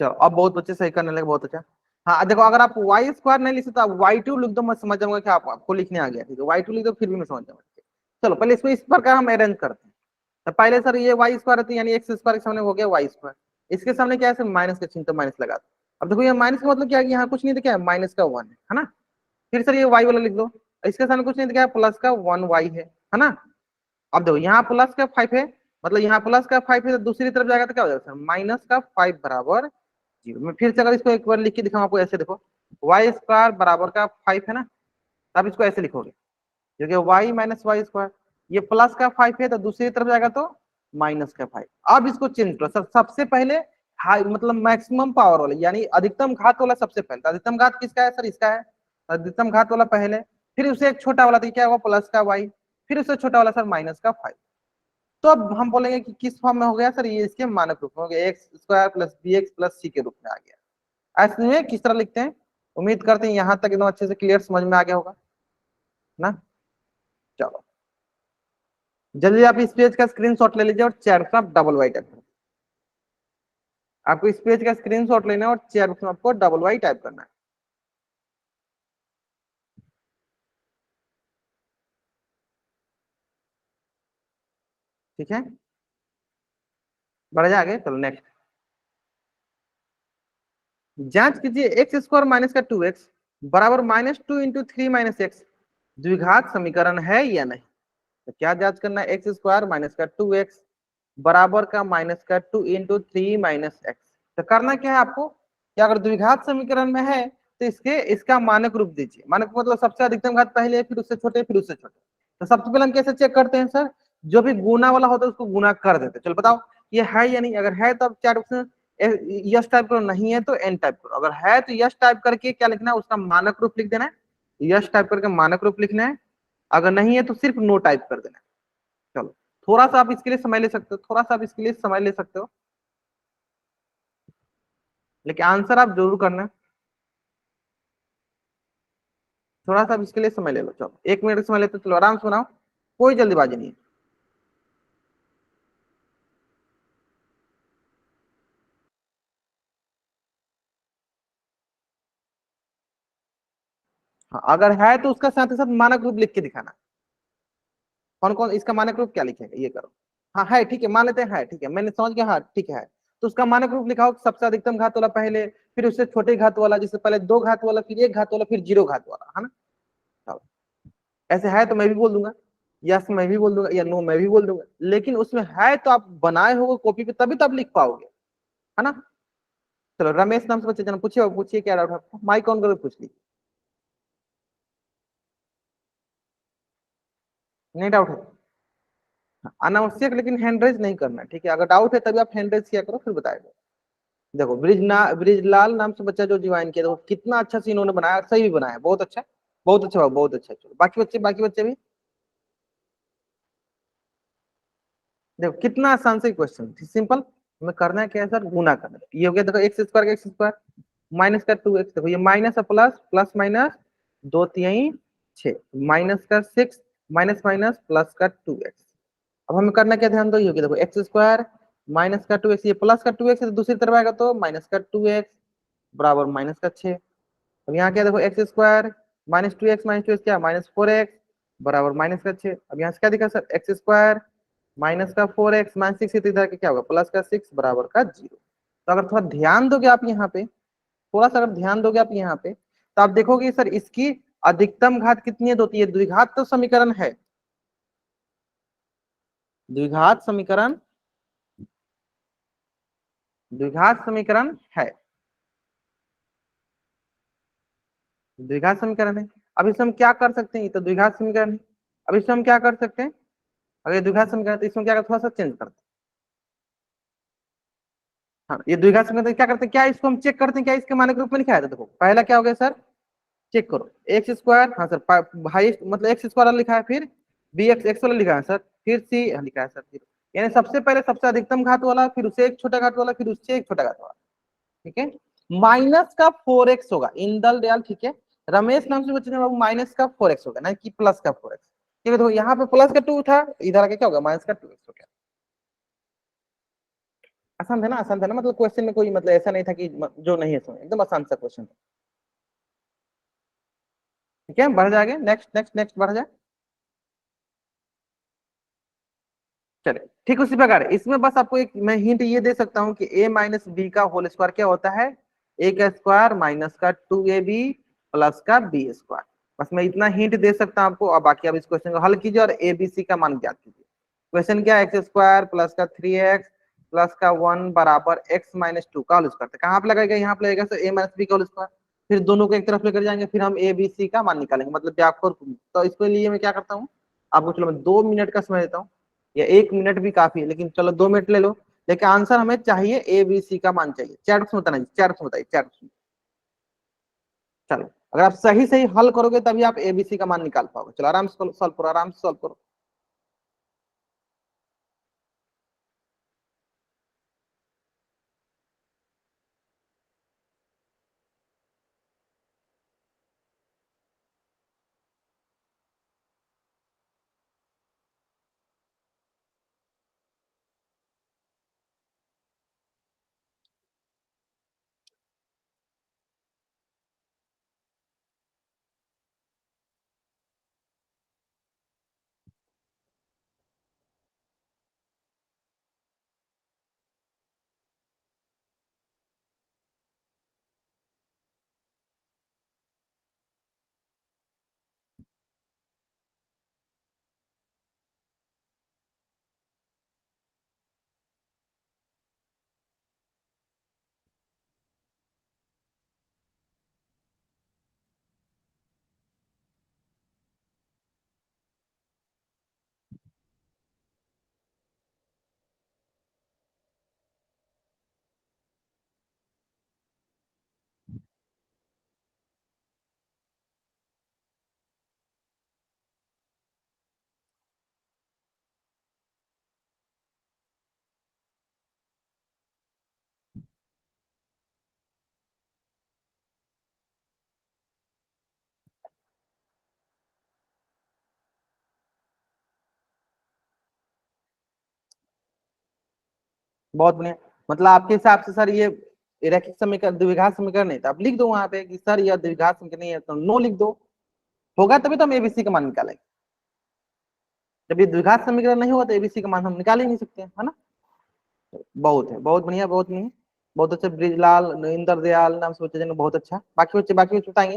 चलो अब बहुत बच्चे सही करने लगे, बहुत अच्छा। हाँ देखो, अगर आप वाई स्क्वायर नहीं लिख सकते, आप वाई टू लिख दो, मैं समझ जाऊंगा कि आपको लिखने आ गया, ठीक है। वाई टू लिख दो फिर भी मैं समझ जाऊंगा। चलो पहले इसको इस प्रकार हम अरेंज करते हैं। तो पहले सर ये वाई स्क्वायर है, यानी एक्स स्क्वायर के सामने हो गया वाई स्क्वायर, इसके सामने क्या है सर माइनस का चिन्ह, तो माइनस लगा दो। अब देखो ये माइनस का मतलब क्या है, यहाँ कुछ नहीं, तो क्या है माइनस का 1 है ना। फिर सर ये वाई वाला लिख दो, इसके सामने कुछ नहीं, तो क्या है प्लस का 1 वाई है ना। अब देखो यहाँ प्लस का 5 है, मतलब यहाँ प्लस का 5 है, तो दूसरी तरफ जाएगा तो क्या हो जाएगा सर माइनस का 5 बराबर 0। मैं फिर से अगर इसको एक बार लिख के दिखाऊं आपको, ऐसे देखो, वाई स्क्वायर बराबर का 5 है ना, अब इसको ऐसे लिखोगे, क्योंकि वाई माइनस वाई स्क्वायर, ये प्लस का 5 है तो दूसरी तरफ जाएगा तो माइनस का 5। अब इसको चेंज करो सर, सबसे पहले हाई मतलब मैक्सिमम पावर वाला, यानी अधिकतम घात वाला सबसे पहले। तो अधिकतम घात किसका है सर, इसका है। अधिकतम घात वाला पहले, फिर उसे एक छोटा वाला, तो क्या होगा प्लस का वाई, फिर उससे छोटा वाला सर माइनस का 5। तो अब हम बोलेंगे कि किस फॉर्म में हो गया सर, ये इसके मानक रूप में हो गया, x square plus b x plus c के रूप में आ गया। ऐसे में किस तरह लिखते हैं, उम्मीद करते हैं यहाँ तक एकदम अच्छे से क्लियर समझ में आ गया होगा ना। चलो जल्दी आप इस पेज का स्क्रीनशॉट ले लीजिए और चैट में आप डबल वाई टाइप करें। आपको इस पेज का स्क्रीनशॉट लेना है और चैट में आपको डबल वाई टाइप करना है, ठीक है। बढ़ जाए आगे, चलो नेक्स्ट। जांच कीजिए एक्स स्क्वायर माइनस का 2x बराबर -2 × 3 - x द्विघात समीकरण है या नहीं। तो क्या जांच करना है, एक्स स्क्वायर माइनस का 2x बराबर का -2 × 3 - x। तो करना क्या है आपको, कि अगर द्विघात समीकरण में है तो इसका मानक रूप दीजिए। मानक मतलब सबसे अधिकतम घात पहले, फिर उससे छोटे, फिर उससे छोटे। तो सबसे पहले हम कैसे चेक करते हैं सर, जो भी गुना वाला होता है उसको गुना कर देते हैं। चलो बताओ ये है या नहीं, अगर है तो अब चार ऑप्शन यस टाइप करो, नहीं है तो एन टाइप करो। अगर है तो यस टाइप करके क्या लिखना है, उसका मानक रूप लिख देना है, यस टाइप करके मानक रूप लिखना है। अगर नहीं है तो सिर्फ नो टाइप कर देना है। चलो थोड़ा सा आप इसके लिए समय ले सकते हो, थोड़ा सा आप इसके लिए समय ले सकते हो, लेकिन आंसर आप जरूर करना। थोड़ा सा आप इसके लिए समय ले लो, चलो 1 मिनट समय लेते, चलो आराम से बनाओ, कोई जल्दीबाजी नहीं है। हाँ, अगर है तो उसका साथ ही साथ मानक रूप लिख के दिखाना। कौन कौन इसका मानक रूप क्या लिखेगा ये करो। हाँ है, ठीक है, मान लेते हैं है, ठीक है, मैंने समझ गया, हाँ ठीक है। तो उसका मानक रूप लिखाओ, सबसे अधिकतम घात वाला पहले, फिर उससे छोटे घात वाला, जिससे पहले दो घात वाला, फिर एक घात वाला, फिर जीरो घात वाला, है ना। चलो, ऐसे है तो मैं भी बोल दूंगा, यस मैं भी बोल दूंगा, या नो मैं भी बोल दूंगा, लेकिन उसमें है तो आप बनाए हो कॉपी पे तभी तो आप लिख पाओगे, है ना। चलो, रमेश नाम से बच्चे जन पूछिए, पूछिए क्या डाउट है आपको, माइक ऑन करो, पूछ लीजिए। नहीं डाउट है, अनावश्यक लेकिन हैंड रेज नहीं करना, ठीक है। अगर डाउट है तभी आप हैंड रेज किया करो, फिर बताएगा। देखो, ब्रिजलाल नाम से बच्चा जो ज्वाइन किया, देखो कितना अच्छा सीन उन्होंने बनाया, सही भी बनाया, बहुत अच्छा, बहुत अच्छा, बहुत अच्छा। चलो बाकी बच्चे भी देखो, कितना आसान से क्वेश्चन, सिंपल। हमें करना है क्या है सर, गुना करना है। ये हो गया, देखो एक्स स्क्वायर का एक्स स्क्वायर माइनस का 2x, देखो ये माइनस है, प्लस प्लस माइनस, दो तिहाई 6, माइनस का 6, माइनस माइनस प्लस का 2x। अब हमें करना क्या, ध्यान दो, ये हो गया देखो एक्स स्क्वायर माइनस का 2x, ये प्लस का 2x है तो दूसरी तरफ आएगा तो माइनस का 2x बराबर माइनस का 6। अब यहाँ क्या देखो, एक्स स्क्वायर माइनस 2x क्या, -4x बराबर माइनस का 6। अब यहाँ से क्या दिखा सर, एक्स स्क्वायर माइनस का 4x माइनस 6 इधर के क्या होगा, प्लस का 6 बराबर का 0। तो अगर थोड़ा ध्यान दोगे आप यहाँ पे, थोड़ा सा अगर ध्यान दोगे आप यहाँ पे, तो आप देखोगे सर इसकी अधिकतम घात कितनी है, तो ये द्विघात तो समीकरण है, द्विघात समीकरण, द्विघात समीकरण है, द्विघात समीकरण है। अब इसमें हम क्या कर सकते हैं, ये तो द्विघात समीकरण है। अब इसमें हम क्या कर सकते हैं, अगर ये द्विघात समीकरण है, तो इसमें क्या थोड़ा सा चेंज करते हैं। हाँ, ये द्विघात समीकरण क्या करते हैं, क्या इसको हम चेक करते हैं, क्या इसके मानक रूप में लिखा है, तो देखो पहला क्या हो गया सर, चेक करो, एक्स स्क्वायर, हाँ सर, हाईएस्ट मतलब एक्स स्क्वायर लिखा है, फिर बी एक्स एक्स वाला लिखा है सर, फिर सी लिखा है सर, फिर यानी सबसे पहले सबसे अधिकतम घात वाला, फिर उससे एक छोटा घात वाला, फिर उससे एक छोटा घात वाला, ठीक है। माइनस का 4x होगा इन दल दयाल, ठीक है। रमेश नाम से बच्चे ने बाबू माइनस का 4x होगा, ना कि प्लस का 4x, ठीक है। देखो यहाँ पे प्लस का 2 था, इधर आके क्या होगा, माइनस का 2x हो गया। आसान था ना, आसान था ना, मतलब क्वेश्चन में कोई मतलब ऐसा नहीं था कि जो नहीं है, समझ एकदम आसान सा क्वेश्चन था, ठीक है। बढ़ जाएगा, नेक्स्ट नेक्स्ट नेक्स्ट बढ़ जाए। चले, ठीक उसी प्रकार इसमें बस आपको एक मैं हिंट ये दे सकता हूँ कि a माइनस बी का होल स्क्वायर क्या होता है, a का स्क्वायर माइनस का 2ab प्लस का बी स्क्वायर। बस मैं इतना हिंट दे सकता हूँ आपको, और बाकी आप इस क्वेश्चन को हल कीजिए और ए बी सी का मान ज्ञात कीजिए। क्वेश्चन क्या है, एक्स स्क्वायर प्लस का 3x प्लस का 1 बराबर x माइनस 2 का होल स्क्वायर। कहाँ पे लगाएगा, यहाँ पे लगेगा सर a माइनस बी का होल स्क्वायर, फिर दोनों को एक तरफ लेकर जाएंगे, फिर हम ए बी सी का मान निकालेंगे, मतलब व्यापक। तो इसके लिए मैं क्या करता हूँ, आपको चलो मैं 2 मिनट का समय देता हूँ, या 1 मिनट भी काफी है, लेकिन चलो 2 मिनट ले लो। लेकिन आंसर हमें चाहिए, ए बी सी का मान चाहिए, चैट में बताना, चैट में बताइए, चैट में। चलो, अगर आप सही सही हल करोगे तभी आप एबीसी का मान निकाल पाओगे। चलो आराम से सॉल्व करो, आराम से सॉल्व करो। बहुत बढ़िया। मतलब आपके हिसाब से सर ये रैखिक समीकरण, द्विघात समीकरण नहीं था, आप लिख दो वहां पे कि सर यह द्विघात समीकरण नहीं है, तो नो लिख दो। होगा तभी तो हम एबीसी का मान निकालेंगे। जब ये द्विघात समीकरण नहीं होगा तो एबीसी का मान हम निकाल ही नहीं सकते, है ना। बहुत है, बहुत बढ़िया, बहुत नहीं, बहुत अच्छे। ब्रिजलाल, नरेंद्र दयाल नाम से बच्चे जन, बहुत अच्छा। बाकी बच्चे बताएंगे।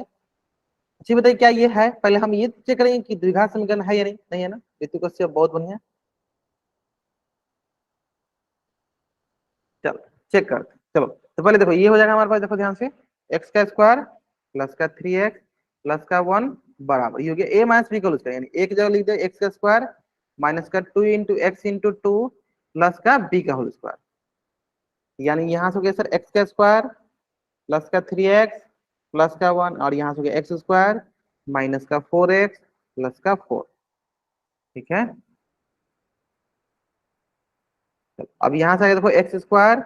अच्छी बताइए क्या ये है, पहले हम ये चेक करेंगे कि द्विघात समीकरण है या नहीं, नहीं है ना। ऋतु कश्यप बहुत बढ़िया। चलो चेक करते हैं। चलो तो पहले देखो ये हो जाएगा हमारे पास, देखो ध्यान से, एक्स का स्क्वायर प्लस का 3x प्लस का 1 बराबर, ये हो गया ए माइनस बी का होल स्क्वायर, यानी एक जगह लिख दे एक्स का स्क्वायर माइनस का 2 इंटू एक्स इंटू 2 प्लस का बी का होल स्क्वायर, यानी यहाँ से हो गया सर एक्स का स्क्वायर प्लस का 3x प्लस का 1, और यहाँ से हो गया एक्स स्क्वायर माइनस का 4x प्लस का 4। ठीक है, अब यहाँ से आगे देखो एक्स स्क्वायर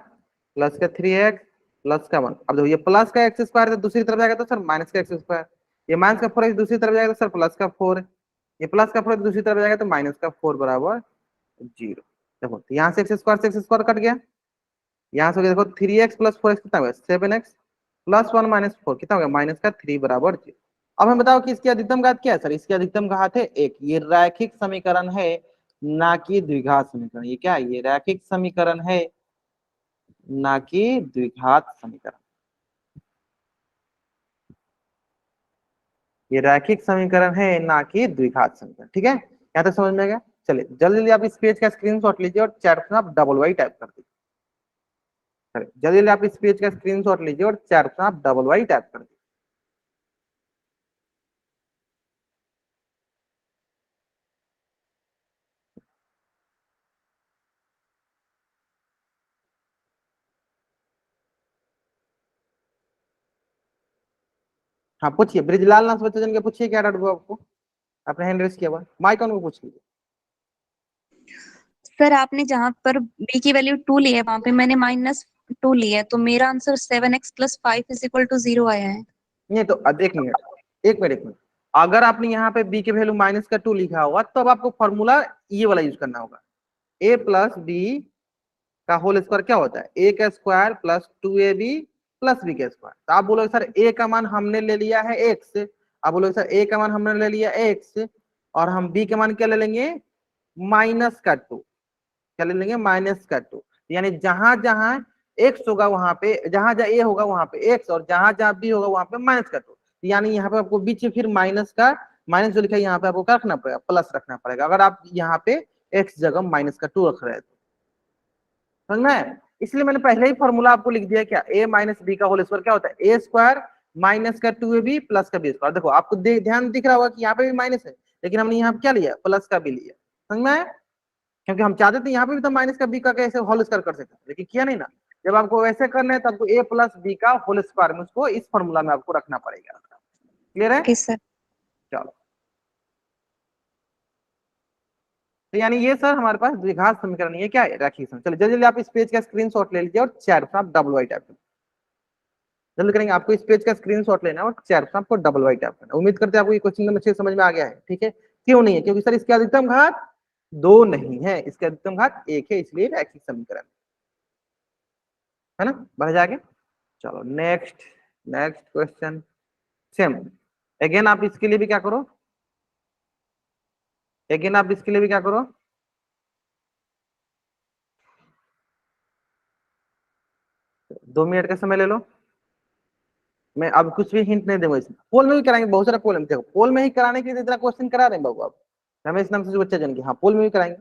प्लस का 3x प्लस का 1। अब देखो ये प्लस का एक्स स्क्वायर दूसरी तरफ जाएगा तो सर माइनस का एक्स स्क्वायर, ये माइनस का 4x दूसरी तरफ जाएगा तो सर प्लस का 4, ये प्लस का 4 दूसरी तरफ जाएगा तो माइनस का 4 बराबर 0। देखो तो यहाँ से एक्स स्क्वायर कट गया, यहाँ से हो गया देखो 3x प्लस 4x कितना हो गया 7x प्लस 1 माइनस 4 कितना हो गया माइनस का 3 बराबर 0। अब हम बताओ कि इसकी अधिकतम घात क्या है सर, इसकी अधिकतम घात है 1। ये रैखिक समीकरण है, ना कि द्विघात समीकरण। ये क्या है, ये रैखिक समीकरण है, ना कि द्विघात समीकरण। ये रैखिक समीकरण है, ना कि द्विघात समीकरण। ठीक है, यहाँ तक समझ में आ गया। चलिए जल्दी जल्दी आप इस पेज का स्क्रीनशॉट लीजिए और चैट में आप डबल वाई टाइप कर दीजिए। चलिए जल्दी जल्दी आप इस पेज का स्क्रीनशॉट लीजिए और चैट में आप डबल वाई टाइप कर दीजिए। हाँ पूछिए, ब्रिजलाल नाम से बच्चे जन के पूछिए क्या डाउट हुआ आपको, आपने हैंड रेस किया हुआ, माइक ऑन को पूछ लीजिए। सर आपने जहाँ पर b की वैल्यू 2 ली है वहां पे मैंने -2 ली है, तो मेरा आंसर 7x + 5 = 0 आया है। नहीं तो एक मिनट, एक मिनट, अगर आपने यहाँ पे बी के वैल्यू माइनस का 2 लिखा होगा तो अब आपको फॉर्मूला ये वाला यूज करना होगा, ए प्लस बी का होल स्क्वायर क्या होता है, ए का square plus 2ab plus b का स्क्वायर। तो आप बोलोगे सर ए का मान हमने ले लिया है एक्स, आप बोलोगे सर ए का मान हमने ले लिया एक्स, और हम बी का मान क्या ले लेंगे माइनस का 2, क्या ले लेंगे माइनस का 2। यानी जहां जहां एक्स होगा वहां पे, जहां जहां ए होगा वहां पे एक्स, और जहां जहां बी होगा वहां पे माइनस का 2। यानी यहाँ पे आपको बीच में फिर माइनस का, माइनस जो लिखा है यहाँ पे आपको क्या रखना पड़ेगा, प्लस रखना पड़ेगा, अगर आप यहाँ पे एक्स जगह माइनस का 2 रख रहे हैं तो। समझ में, इसलिए मैंने पहले ही फॉर्मूला आपको लिख दिया, क्या ए माइनस बी का होल स्क्वायर क्या होता है, ए स्क्वायर माइनस का 2ab प्लस का बी स्क्वायर। देखो आपको ध्यान दिख रहा होगा कि यहाँ पे भी माइनस है, लेकिन हमने यहाँ पे क्या लिया प्लस का बी लिया। समझ में, क्योंकि हम चाहते थे यहाँ पे भी तो माइनस का बी का कैसे होल स्क्वायर कर सकते, लेकिन किया नहीं ना। जब आपको वैसे करना है तो आपको ए प्लस बी का होल स्क्वायर में उसको इस फॉर्मूला में आपको रखना पड़ेगा। क्लियर है, ओके सर। चलो। तो यानी ये सर हमारे पास द्विघात समीकरण, ये क्या है रैखिक समीकरण। चलिए जल्दी जल्दी आप इस पेज का स्क्रीनशॉट ले लीजिए और चैट पर आप डबल वाई टाइप करें, जल्दी करेंगे। आपको इस पेज का स्क्रीनशॉट लेना है और चैट पर आपको डबल वाई टाइप करना है। उम्मीद करते हैं आपको ये क्वेश्चन नंबर 6 समझ में आ गया है। ठीक है, क्यों नहीं है, क्योंकि सर इसकी अधिकतम घात 2 नहीं है, इसकी अधिकतम घात 1 है, इसलिए रैखिक समीकरण है ना। बढ़ जाएगा, चलो next, next question same. Again आप इसके लिए भी क्या करो, अगेन आप इसके लिए भी क्या करो, 2 मिनट का समय ले लो। मैं अब कुछ भी हिंट नहीं दूंगा इसमें, पोल में भी कराएंगे, बहुत सारा पोल में, देखो पोल में ही कराने के लिए इतना क्वेश्चन करा रहे हैं बाबू आप, रमेश नाम से जो बच्चा जन के, हाँ पोल में भी कराएंगे।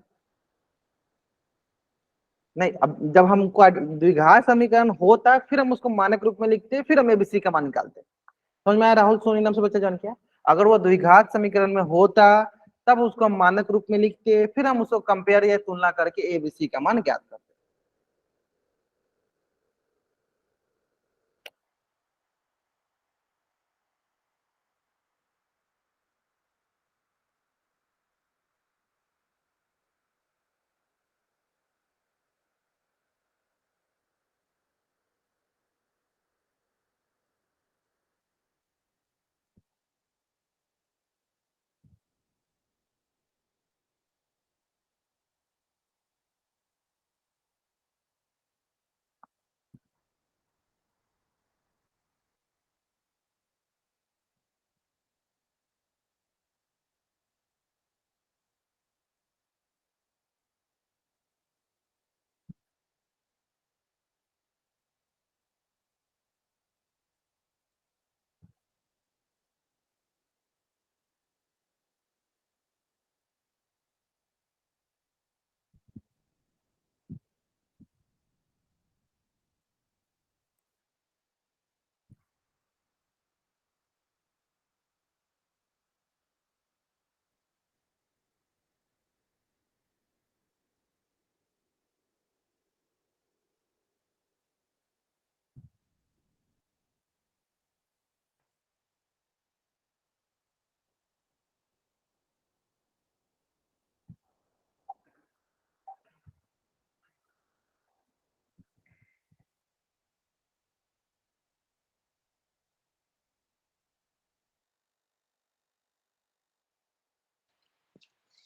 नहीं, अब जब हमको द्विघात समीकरण होता फिर हम उसको मानक रूप में लिखते, फिर हम एबीसी का मान निकालते। समझ में आया, राहुल सोनी नाम से बच्चा जान किया, अगर वो द्विघात समीकरण में होता तब उसको हम मानक रूप में लिखते, फिर हम उसको कंपेयर या तुलना करके एबीसी का मान ज्ञात करते।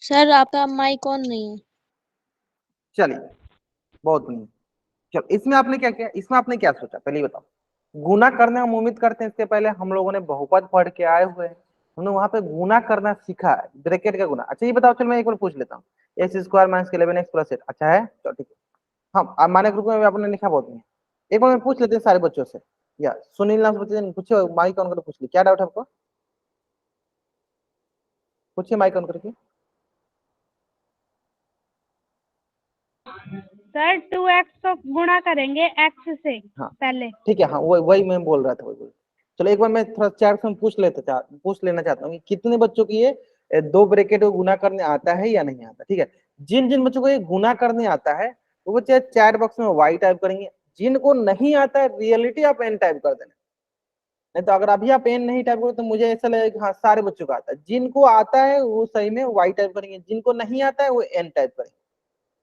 सर आपका माइक ऑन नहीं है। चलिए बहुत बढ़िया। चलो इसमें आपने क्या किया, इसमें आपने क्या सोचा पहले ये बताओ। गुना करना हम उम्मीद करते हैं इससे पहले हम लोगों ने बहुपद पढ़ के आए हुए हैं, हमने वहां पे गुना करना सीखा है, ब्रैकेट का गुना। अच्छा ये बताओ, चलो मैं एक बार पूछ लेता हूँ, x square minus 11x plus 8 अच्छा है, चलो ठीक है। हम माने ग्रुप में आपने लिखा बहुत नहीं, एक बार मैं पूछ लेते हैं सारे बच्चों से। या सुनील नाम से बच्चे ने पूछो, माइक ऑन करके पूछ ली, क्या डाउट है आपको, पूछिए माइक ऑन करके। सर 2x को गुणा करेंगे x से हाँ पहले। ठीक है, हाँ वही मैं बोल रहा था, वही। चलो एक बार मैं थोड़ा चैट में पूछ लेना चाहता हूँ कि कितने बच्चों की ये दो ब्रैकेट को गुना करने आता है या नहीं आता। ठीक है, जिन जिन बच्चों को ये गुना करने आता है वो बच्चे चैट बॉक्स में वाई टाइप करेंगे, जिनको नहीं आता है रियलिटी आप एन टाइप कर देना। नहीं तो अगर अभी आप एन नहीं टाइप करो तो मुझे ऐसा लगेगा कि हाँ सारे बच्चों को आता है, जिनको आता है वो सही में वाई टाइप करेंगे, जिनको नहीं आता है वो एन टाइप करेंगे।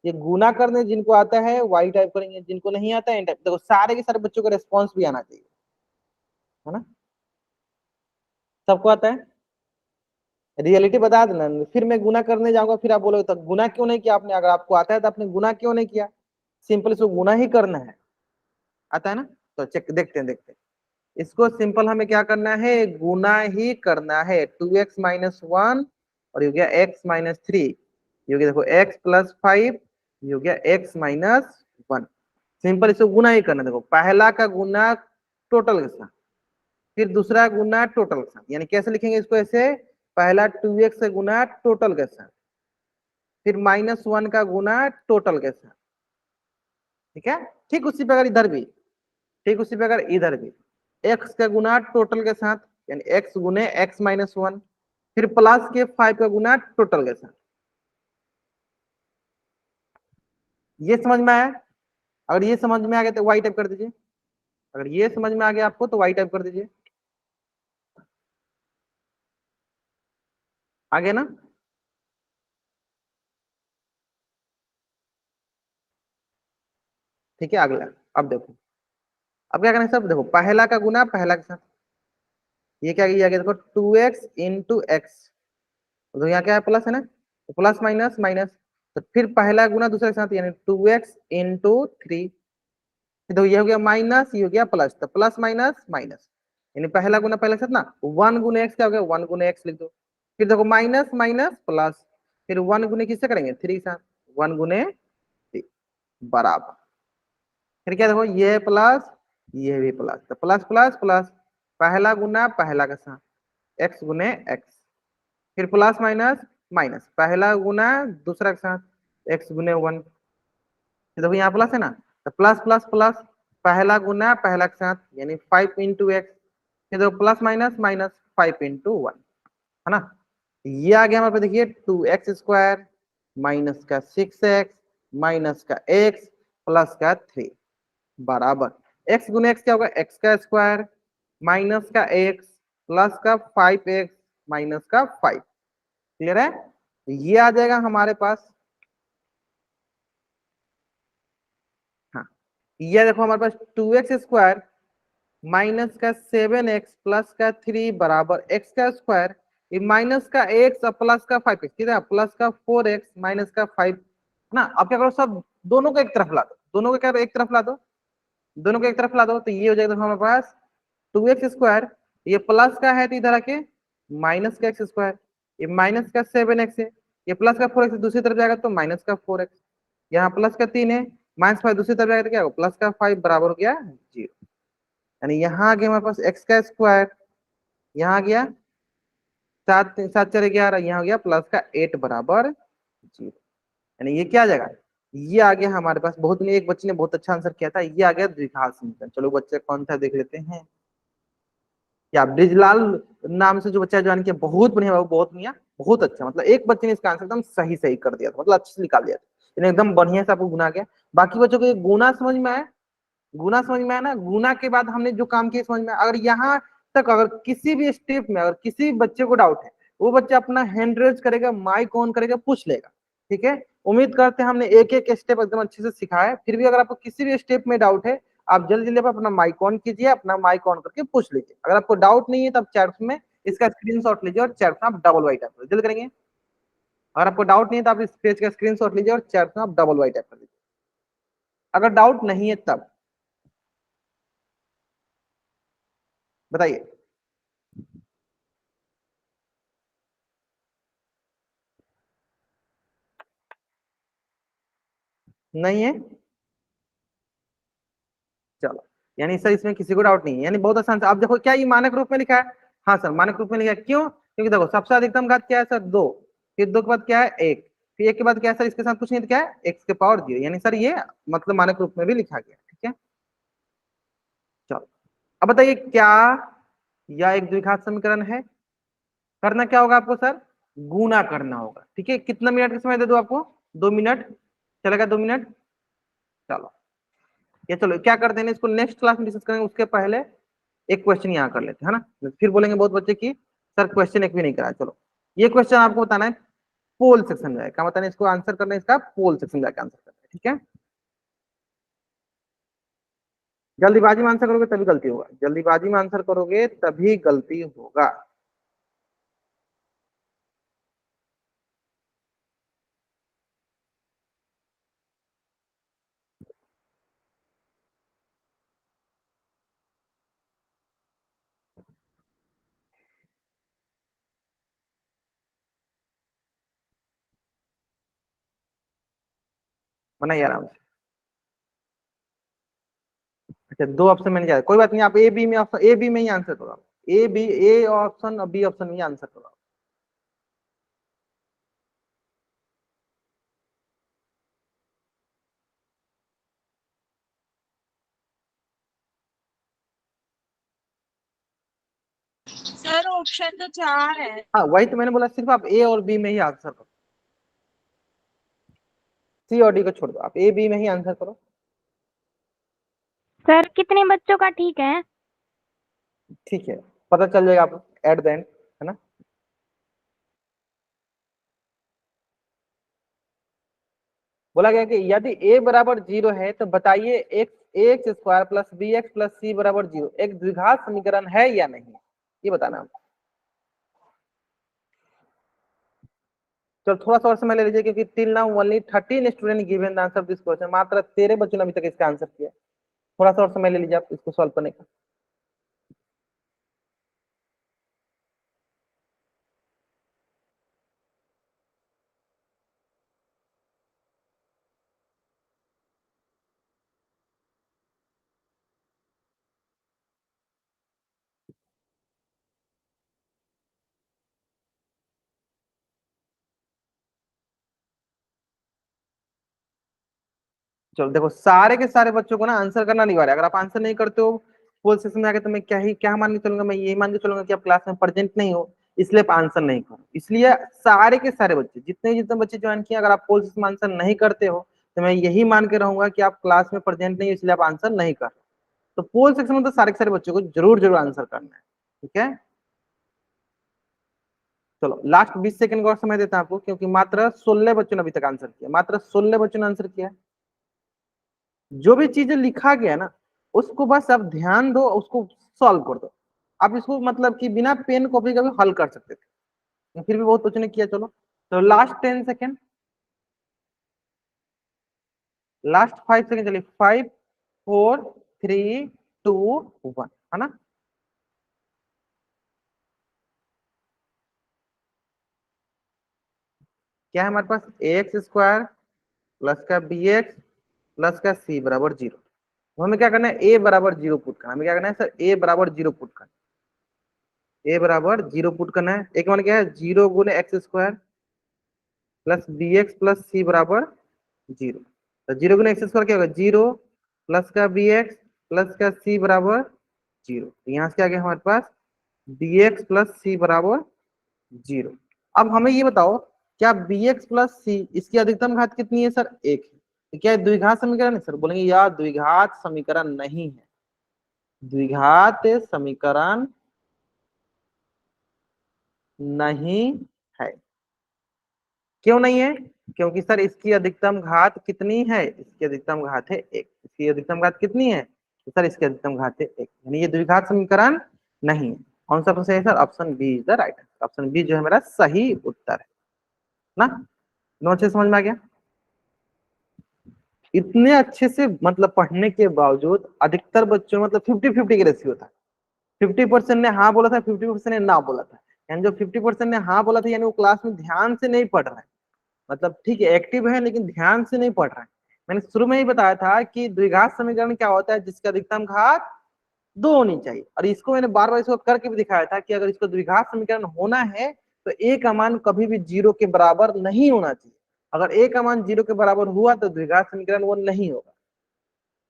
ये गुना करने जिनको आता है वाई टाइप करेंगे, जिनको नहीं आता है एन टाइप। देखो सारे के सारे बच्चों का रिस्पॉन्स भी आना चाहिए, है ना, सबको आता है, रियलिटी बता देना। फिर मैं गुना करने जाऊंगा फिर आप बोलोगे तो गुना क्यों नहीं किया आपने, अगर आपको आता है तो आपने गुना क्यों नहीं किया, सिंपल इसको गुना ही करना है, आता है ना। तो चेक देखते हैं इसको, सिंपल हमें क्या करना है, गुना ही करना है। 2x माइनस 1 और ये हो गया x माइनस 3, ये हो गया देखो x प्लस 5, ये हो गया x माइनस 1। सिंपल इसको गुना ही करना। देखो पहला का गुना टोटल के साथ, फिर दूसरा गुना टोटल के साथ, यानी कैसे लिखेंगे इसको, ऐसे पहला 2x का गुना टोटल के साथ, फिर माइनस 1 का गुना टोटल के साथ। ठीक है, ठीक उसी प्रकार इधर भी, ठीक उसी प्रकार इधर भी x का गुना टोटल के साथ, यानी x गुने x माइनस 1, फिर प्लस के 5 का गुना टोटल के साथ। ये समझ में आया, अगर ये समझ में आ गया तो y टाइप कर दीजिए, अगर ये समझ में आ गया आपको तो y टाइप कर दीजिए, आगे ना। ठीक है अगला, अब देखो अब क्या करना है सब, देखो पहला का गुना पहला के साथ, ये क्या किया गया देखो 2x इंटू एक्स, तो यहाँ क्या है प्लस है ना, तो प्लस माइनस माइनस, तो फिर पहला गुना दूसरे के साथ, यानी 2x इंटू 3, तो ये हो गया माइनस, ये हो गया प्लस, तो प्लस माइनस माइनस, यानी पहला गुना पहले के साथ ना, 1 गुने x क्या हो गया, 1 गुने x लिख दो, फिर देखो माइनस माइनस प्लस, फिर 1 गुने किससे करेंगे 3 के साथ, 1 गुने 3 बराबर, फिर क्या देखो ये प्लस ये भी प्लस, तो प्लस प्लस प्लस, पहला गुना पहला के साथ x गुने x, फिर प्लस माइनस माइनस, पहला गुना दूसरा के साथ x गुने 1, देखो यहाँ प्लस है ना, तो प्लस प्लस प्लस, पहला गुना पहला के साथ यानी 5 इंटू एक्स, फिर देखो प्लस माइनस माइनस 5 इंटू 1, है ना। ये आ गया हमारे पास, देखिए 2x स्क्वायर माइनस का 6x माइनस का x प्लस का 3 बराबर, x गुने x क्या होगा, x का स्क्वायर माइनस का x प्लस का 5x माइनस का 5, क्लियर है। ये आ जाएगा हमारे पास, हाँ ये देखो हमारे पास 2x स्क्वायर माइनस का 7x प्लस का 3 बराबर x का स्क्वायर, ये माइनस का x और प्लस का 5x, ठीक है, प्लस का 4x माइनस का 5 ना। अब क्या करो सब दोनों को एक तरफ ला दो, दोनों को क्या एक तरफ ला दो, दोनों को एक तरफ ला दो, तो ये हो जाएगा हमारे पास 2x स्क्वायर, ये प्लस का है तो इधर आके माइनस का x स्क्वायर, ये माइनस का 7x है, ये प्लस का 4x दूसरी तरफ जाएगा तो माइनस का 4x, यहाँ प्लस का 3 है, माइनस 5 दूसरी तरफ जाएगा तो क्या होगा प्लस का 5 बराबर हो गया 0, यानी यहाँ आ गया हमारे पास x का स्क्वायर, यहाँ आ गया 7 7 4 11, यहाँ हो गया प्लस का 8 बराबर 0, यानी ये क्या आ जाएगा, ये आ गया हमारे पास। बहुत नहीं, एक बच्चे ने बहुत अच्छा आंसर किया था, ये आ गया द्विघात समीकरण। चलो बच्चे कौन था देख लेते हैं, या ब्रिजलाल नाम से जो बच्चा ज्वाइन किया, बहुत बढ़िया बाबू, बहुत बढ़िया, बहुत अच्छा, मतलब एक बच्चे ने इसका आंसर एकदम सही सही कर दिया था, मतलब अच्छे से निकाल दिया था, एकदम बढ़िया से आपको गुना गया। बाकी बच्चों को गुना समझ में आया, गुना समझ में आया ना। गुना के बाद हमने जो काम किया समझ में आया। अगर यहाँ तक अगर किसी भी स्टेप में अगर किसी भी बच्चे को डाउट है, वो बच्चा अपना हैंड रेज करेगा, माइक ऑन करेगा, पूछ लेगा, ठीक है। उम्मीद करते हैं हमने एक एक स्टेप एकदम अच्छे से सिखाया है। फिर भी अगर आपको किसी भी स्टेप में डाउट है, आप जल्दी जल्दी अपना माइक ऑन कीजिए, अपना माइक ऑन करके पूछ लीजिए। अगर आपको डाउट नहीं है तब चैट में इसका स्क्रीनशॉट लीजिए और चैट में आप डबल वाइट जल्दी करेंगे। अगर आपको डाउट नहीं है तो आप इस पेज का स्क्रीनशॉट लीजिए और चैट में आप डबल वाई टाइप कर दीजिए, अगर डाउट नहीं है तब बताइए। नहीं है, चलो, यानी सर इसमें किसी को डाउट नहीं है, यानी बहुत आसान से। आप देखो क्या ये मानक रूप में लिखा है? हाँ सर मानक रूप में लिखा है, क्यों? क्योंकि देखो सबसे अधिकतम घात क्या है सर? 2, फिर 2 के बाद क्या है? 1, फिर 1 के बाद क्या है सर? इसके साथ कुछ नहीं तो क्या है? x के पावर 0, यानी सर ये मतलब मानक रूप में भी लिखा गया, ठीक है। चलो अब बताइए क्या यह एक द्विघात समीकरण है? करना क्या होगा आपको सर? गुना करना होगा, ठीक है। कितना मिनट का समय दे दो आपको? 2 मिनट, चलेगा 2 मिनट? चलो ये चलो क्या करते हैं इसको नेक्स्ट क्लास में डिस्कस करेंगे, उसके पहले एक क्वेश्चन यहाँ कर लेते हैं, है ना। फिर बोलेंगे बहुत बच्चे की सर क्वेश्चन एक भी नहीं कराया। चलो ये क्वेश्चन आपको बताना है पोल सेक्शन में, क्या बताना है इसको? आंसर करना है इसका पोल सेक्शन में जाकर आंसर करना है, ठीक है। जल्दीबाजी में आंसर करोगे तभी गलती होगा, जल्दीबाजी में आंसर करोगे तभी गलती होगा। बनाइए आराम से। अच्छा 2 ऑप्शन मैंने क्या, कोई बात नहीं, आप ए बी में ऑप्शन ए बी में ही आंसर करो, ए बी, ए ऑप्शन और बी ऑप्शन में ही आंसर करो। सर ऑप्शन तो 4 है। हाँ वही तो मैंने बोला, सिर्फ आप ए और बी में ही आंसर करो, सी और डी को छोड़ दो, आप ए बी में ही आंसर करो। सर कितने बच्चों का ठीक है? ठीक है, पता चल जाएगा आपको एट द एंड, है ना। बोला गया कि यदि a बराबर 0 है तो बताइए x square plus b x plus c बराबर 0 एक द्विघात समीकरण है या नहीं, ये बताना हमको। चलो थोड़ा सा और समय ले लीजिए, क्योंकि till now only 13 student given the answer this question, मात्र 13 बच्चों ने अभी तक इसका आंसर किया। थोड़ा सा और समय ले लीजिए आप इसको सॉल्व करने का। चलो देखो सारे के सारे बच्चों को ना आंसर करना नहीं आ रहा है। अगर आप आंसर नहीं करते हो पोल सेक्शन में आके, तो मैं क्या मान के चलूंगा? मैं यही मान के चलूंगा कि आप क्लास में प्रेजेंट नहीं हो, इसलिए आप आंसर नहीं करो। इसलिए सारे के सारे बच्चे, जितने जितने बच्चे ज्वाइन किए, अगर आप पोल सेक्शन में आंसर नहीं करते हो तो मैं यही मान के रहूंगा कि आप क्लास में प्रेजेंट नहीं हो, इसलिए आप आंसर नहीं कर रहे। तो पोल सेक्शन में तो सारे के सारे बच्चों को जरूर जरूर आंसर करना है, ठीक है। चलो लास्ट 20 सेकंड का और समय देता हूं आपको, क्योंकि मात्र 16 बच्चों ने अभी तक आंसर किया, मात्र 16 बच्चों ने आंसर किया। जो भी चीजें लिखा गया ना उसको बस आप ध्यान दो, उसको सॉल्व कर दो। आप इसको मतलब कि बिना पेन कॉपी का भी हल कर सकते थे, फिर भी बहुत बच्चों ने किया। चलो तो लास्ट 10 सेकेंड, लास्ट 5 सेकेंड, चलिए 5 4 3 2 1, है ना। क्या है हमारे पास? एक्स स्क्वायर प्लस का बी एक्स प्लस का सी बराबर 0। तो हमें क्या करना है? ए बराबर 0 पुट करना। हमें क्या करना है सर? ए बराबर 0 पुट करना, ए बराबर 0 पुट करना है। एक मान क्या है? 0 गुने x square plus b x plus c बराबर 0। तो 0 गुने एक्स स्क्वायर क्या होगा? 0 प्लस का बी एक्स प्लस का सी बराबर 0। तो यहाँ से क्या आ गया हमारे पास? बी एक्स प्लस सी बराबर 0। अब हमें ये बताओ, क्या बी एक्स प्लस सी इसकी अधिकतम घात कितनी है सर? 1 है। तो क्या द्विघात समीकरण है सर? बोलेंगे यार द्विघात समीकरण नहीं है, द्विघात समीकरण नहीं है। क्यों नहीं है? क्योंकि सर इसकी अधिकतम घात कितनी है? इसकी अधिकतम घात है 1। इसकी अधिकतम घात कितनी है? तो सर इसकी अधिकतम घात है 1, यानी ये द्विघात समीकरण नहीं है। कौन सा ऑप्शन है sir? Option b is the right, option b जो है मेरा सही उत्तर है। ना? दोनों अच्छे से समझ में आ गया? इतने अच्छे से मतलब पढ़ने के बावजूद अधिकतर बच्चों में मतलब 50-50 की रेशियो होता है। 50% ने हाँ बोला था, 50% ने ना बोला था। यानी जो 50% ने हाँ बोला था यानी वो क्लास में ध्यान से नहीं पढ़ रहा है, मतलब ठीक है एक्टिव है लेकिन ध्यान से नहीं पढ़ रहा है। मैंने शुरू में ही बताया था कि द्विघात समीकरण क्या होता है, जिसका अधिकतम घात 2 होनी चाहिए। और इसको मैंने बार बार इसको करके भी दिखाया था कि अगर इसको द्विघात समीकरण होना है तो ए का मान कभी भी 0 के बराबर नहीं होना चाहिए। अगर ए का मान 0 के बराबर हुआ तो द्विघात समीकरण वो नहीं होगा।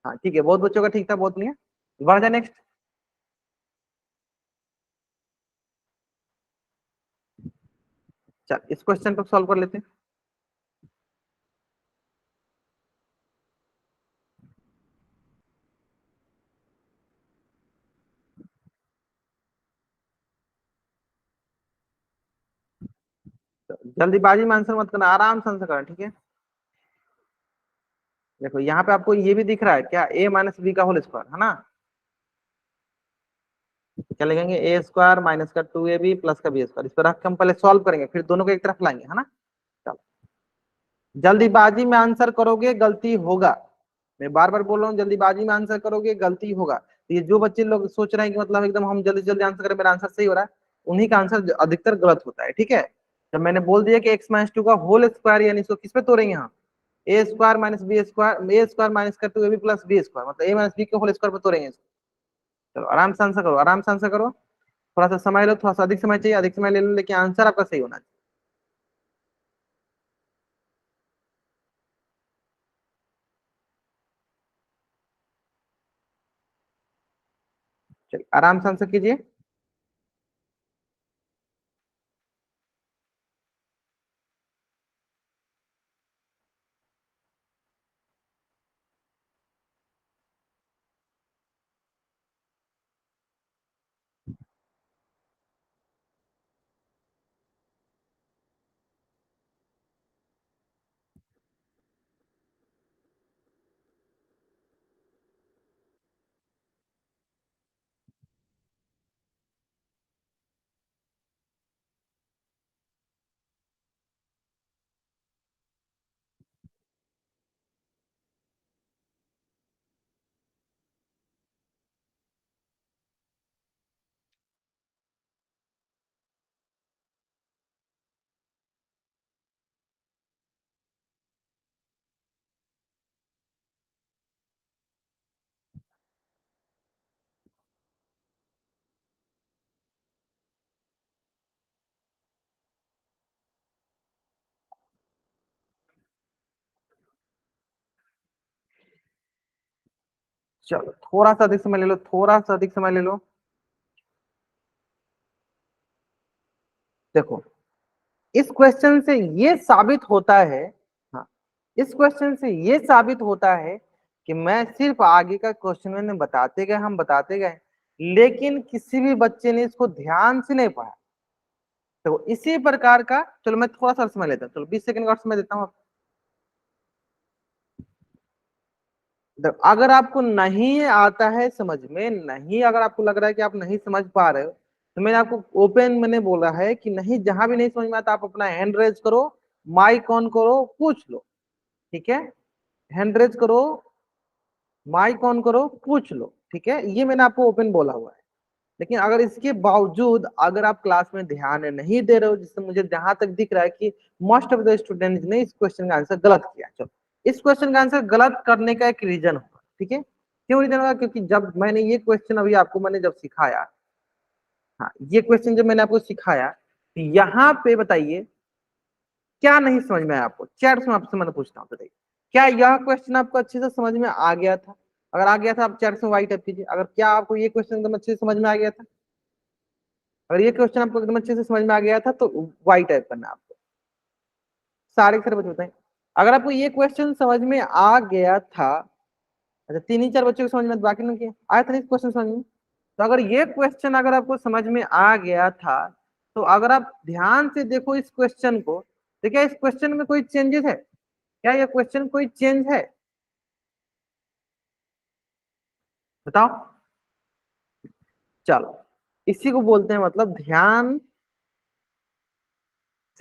हाँ ठीक है, बहुत बच्चों का ठीक था, बहुत नहीं है। बढ़ जाए नेक्स्ट। चल इस क्वेश्चन को सॉल्व कर लेते हैं। तो जल्दीबाजी में आंसर मत करना, आराम से आंसर करना, ठीक है। देखो यहाँ पे आपको ये भी दिख रहा है क्या, a माइनस बी का होल स्क्वायर है ना। क्या लिखेंगे, ए स्क्वायर माइनस का 2ab प्लस का बी स्क्वायर। इस पर रख के हम पहले सॉल्व करेंगे फिर दोनों को एक तरफ लाएंगे, है ना। चलो जल्दीबाजी में आंसर करोगे गलती होगा, मैं बार बार बोल रहा हूँ, जल्दीबाजी में आंसर करोगे गलती होगा। तो ये जो बच्चे लोग सोच रहे हैं कि मतलब एकदम हम जल्दी जल्दी आंसर करें मेरा आंसर सही हो रहा है, उन्हीं का आंसर अधिकतर गलत होता है, ठीक है। जब मैंने बोल दिया कि x माइनस 2 का होल स्क्वायर यानी इसको किस पे तोड़ेंगे यहाँ, ए स्क्वायर माइनस बी स्क्वायर, ए स्क्वायर माइनस का 2ab प्लस बी स्क्वायर, मतलब ए माइनस बी के होल स्क्वायर पे तोड़ेंगे इसको। चलो आराम से आंसर करो, आराम से आंसर करो। थोड़ा सा समय लो, थोड़ा सा अधिक समय चाहिए, अधिक समय ले लो, लेकिन आंसर आपका सही होना चाहिए। चलिए आराम से आंसर कीजिए। चलो थोड़ा सा अधिक समय ले लो, थोड़ा सा अधिक समय ले लो। देखो इस क्वेश्चन से ये साबित होता है, हाँ इस क्वेश्चन से ये साबित होता है कि मैं सिर्फ आगे का क्वेश्चन मैंने बताते गए, हम बताते गए, लेकिन किसी भी बच्चे ने इसको ध्यान से नहीं पढ़ा। तो इसी प्रकार का, चलो मैं थोड़ा सा समय लेता हूँ, चलो 20 सेकंड का समय देता हूँ। अगर आपको नहीं आता है समझ में, नहीं अगर आपको लग रहा है कि आप नहीं समझ पा रहे हो, तो मैंने आपको ओपन मैंने बोला है कि नहीं, जहां भी नहीं समझ में आता आप अपना हैंड रेज करो, माइक ऑन करो, पूछ लो, ठीक है। हैंड रेज करो, माइक ऑन करो, पूछ लो, ठीक है, ये मैंने आपको ओपन बोला हुआ है। लेकिन अगर इसके बावजूद अगर आप क्लास में ध्यान नहीं दे रहे हो, जिससे मुझे जहां तक दिख रहा है कि मोस्ट ऑफ द स्टूडेंट्स ने इस क्वेश्चन का आंसर गलत किया। चलो इस क्वेश्चन का आंसर गलत करने का एक रीजन होगा, ठीक है। क्यों रीजन होगा, क्योंकि जब मैंने ये क्वेश्चन अभी आपको मैंने जब सिखाया, हाँ ये क्वेश्चन जब मैंने आपको सिखाया, तो यहाँ पे बताइए क्या नहीं समझ में आया आपको, चैट में आपसे मैंने पूछता हूँ, बताइए क्या यह क्वेश्चन आपको अच्छे से समझ में आ गया था। अगर आ गया था आप चैट में वाई टाइप कीजिए। अगर क्या आपको ये क्वेश्चन एकदम अच्छे से समझ में आ गया था, अगर ये क्वेश्चन आपको एकदम अच्छे से समझ में आ गया था तो वाई टाइप करना है आपको। सारे के सारे बच्चे बताएं अगर आपको ये क्वेश्चन समझ में आ गया था। अच्छा 3 ही 4 बच्चों को समझ में, बाकी नहीं किया आया था नहीं क्वेश्चन समझ में। तो अगर ये क्वेश्चन अगर आपको समझ में आ गया था, तो अगर आप ध्यान से देखो इस क्वेश्चन को, तो क्या इस क्वेश्चन में कोई चेंजेस है, क्या ये क्वेश्चन कोई चेंज है, बताओ। चलो इसी को बोलते हैं मतलब ध्यान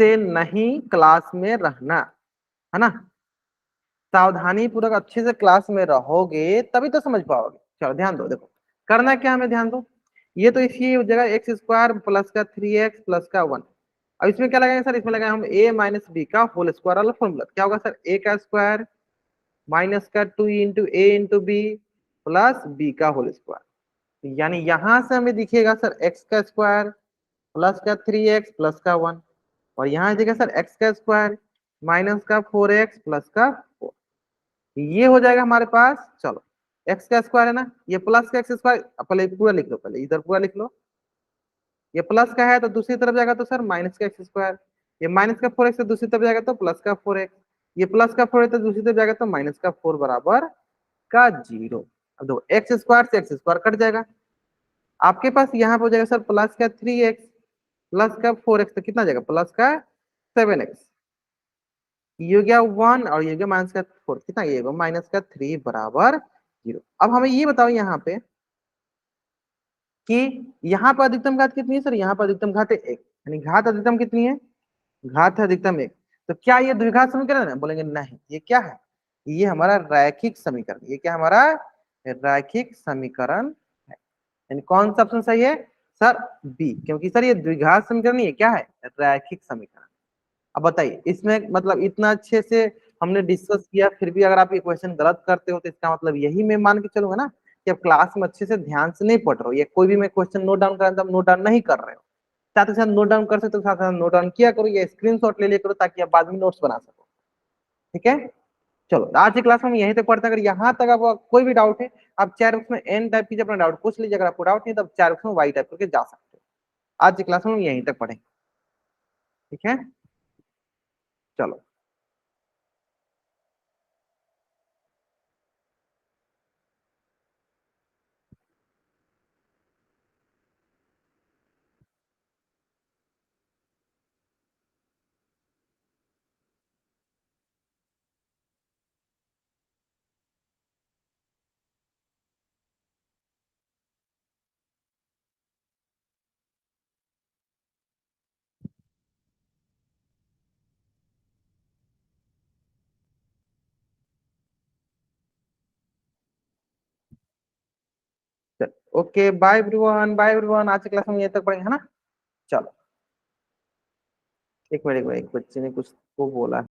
से नहीं क्लास में रहना, है ना। सावधानी पूर्वक अच्छे से क्लास में रहोगे तभी तो समझ पाओगे। चलो ध्यान दो, देखो करना क्या हमें, ध्यान दो। ये तो इसी हो जाएगा एक्स स्क्वायर प्लस का 3x प्लस का 1। अब इसमें क्या लगाएंगे सर, इसमें लगाएंगे हम a माइनस बी का होल स्क्वायर वाला फॉर्मूला। क्या होगा सर, a का स्क्वायर माइनस का 2 इंटू ए इंटू बी प्लस बी का होल स्क्वायर। यानी यहां से हमें दिखेगा सर x का स्क्वायर प्लस का 3x प्लस का 1, और यहाँ दिखेगा सर x का स्क्वायर माइनस का 4x प्लस का 4। ये हो जाएगा हमारे पास। चलो x का स्क्वायर है ना, ये प्लस का एक्स स्क्वायर, पहले पूरा लिख लो, पहले इधर पूरा लिख लो। ये प्लस का है तो दूसरी तरफ जाएगा तो सर माइनस का एक्स स्क्वायर, ये माइनस का 4x तो दूसरी तरफ जाएगा तो प्लस का 4x, ये प्लस का 4 है तो दूसरी तरफ जाएगा तो माइनस का 4 बराबर का 0। अब देखो एक्स स्क्वायर से एक्स स्क्वायर कट जाएगा, आपके पास यहाँ पे हो जाएगा सर प्लस का 3x प्लस का 4x, तो कितना जाएगा प्लस का 7x, ये हो गया 1 और ये हो गया माइनस का 4, कितना ये होगा माइनस का 3 बराबर 0। अब हमें ये बताओ यहाँ पे कि यहाँ पर अधिकतम घात कितनी है सर, यहाँ पर अधिकतम घात है 1, यानी घात अधिकतम कितनी है, घात है अधिकतम 1। तो क्या ये द्विघात समीकरण है, बोलेंगे नहीं, ये क्या है, ये हमारा रैखिक समीकरण। ये क्या हमारा रैखिक समीकरण है, यानी कौन सा ऑप्शन सही है सर, बी, क्योंकि सर ये द्विघात समीकरण नहीं है, क्या है रैखिक समीकरण। अब बताइए इसमें मतलब इतना अच्छे से हमने डिस्कस किया, फिर भी अगर आप ये क्वेश्चन गलत करते हो तो इसका मतलब यही मैं मान के चलूंगा ना कि आप क्लास में अच्छे से ध्यान से नहीं पढ़ रहे हो, या कोई भी मैं क्वेश्चन नोट डाउन कर रहा नोट डाउन नहीं कर रहे हो। साथ ही साथ नोट डाउन कर सकते हो, साथ साथ नोट डाउन किया करो या स्क्रीनशॉट ले लिया करो ताकि आप बाद में नोट्स बना सको। ठीक है, चलो आज की क्लास में हम यहीं तक पढ़ते हैं। अगर यहाँ तक आपको कोई भी डाउट है, आप चैट बॉक्स में एन टाइप कीजिए, अपना डाउट पूछ लीजिए। अगर आपको डाउट नहीं तो आप चैट बॉक्स में वाई टाइप करके जा सकते हो। आज की क्लास में हम यहीं तक पढ़ेंगे। ठीक है, चलो। Okay, bye everyone, bye everyone. आज की क्लास में यहीं तक पढ़ेंगे, है ना। चलो एक मिनट, एक बच्चे ने कुछ को बोला।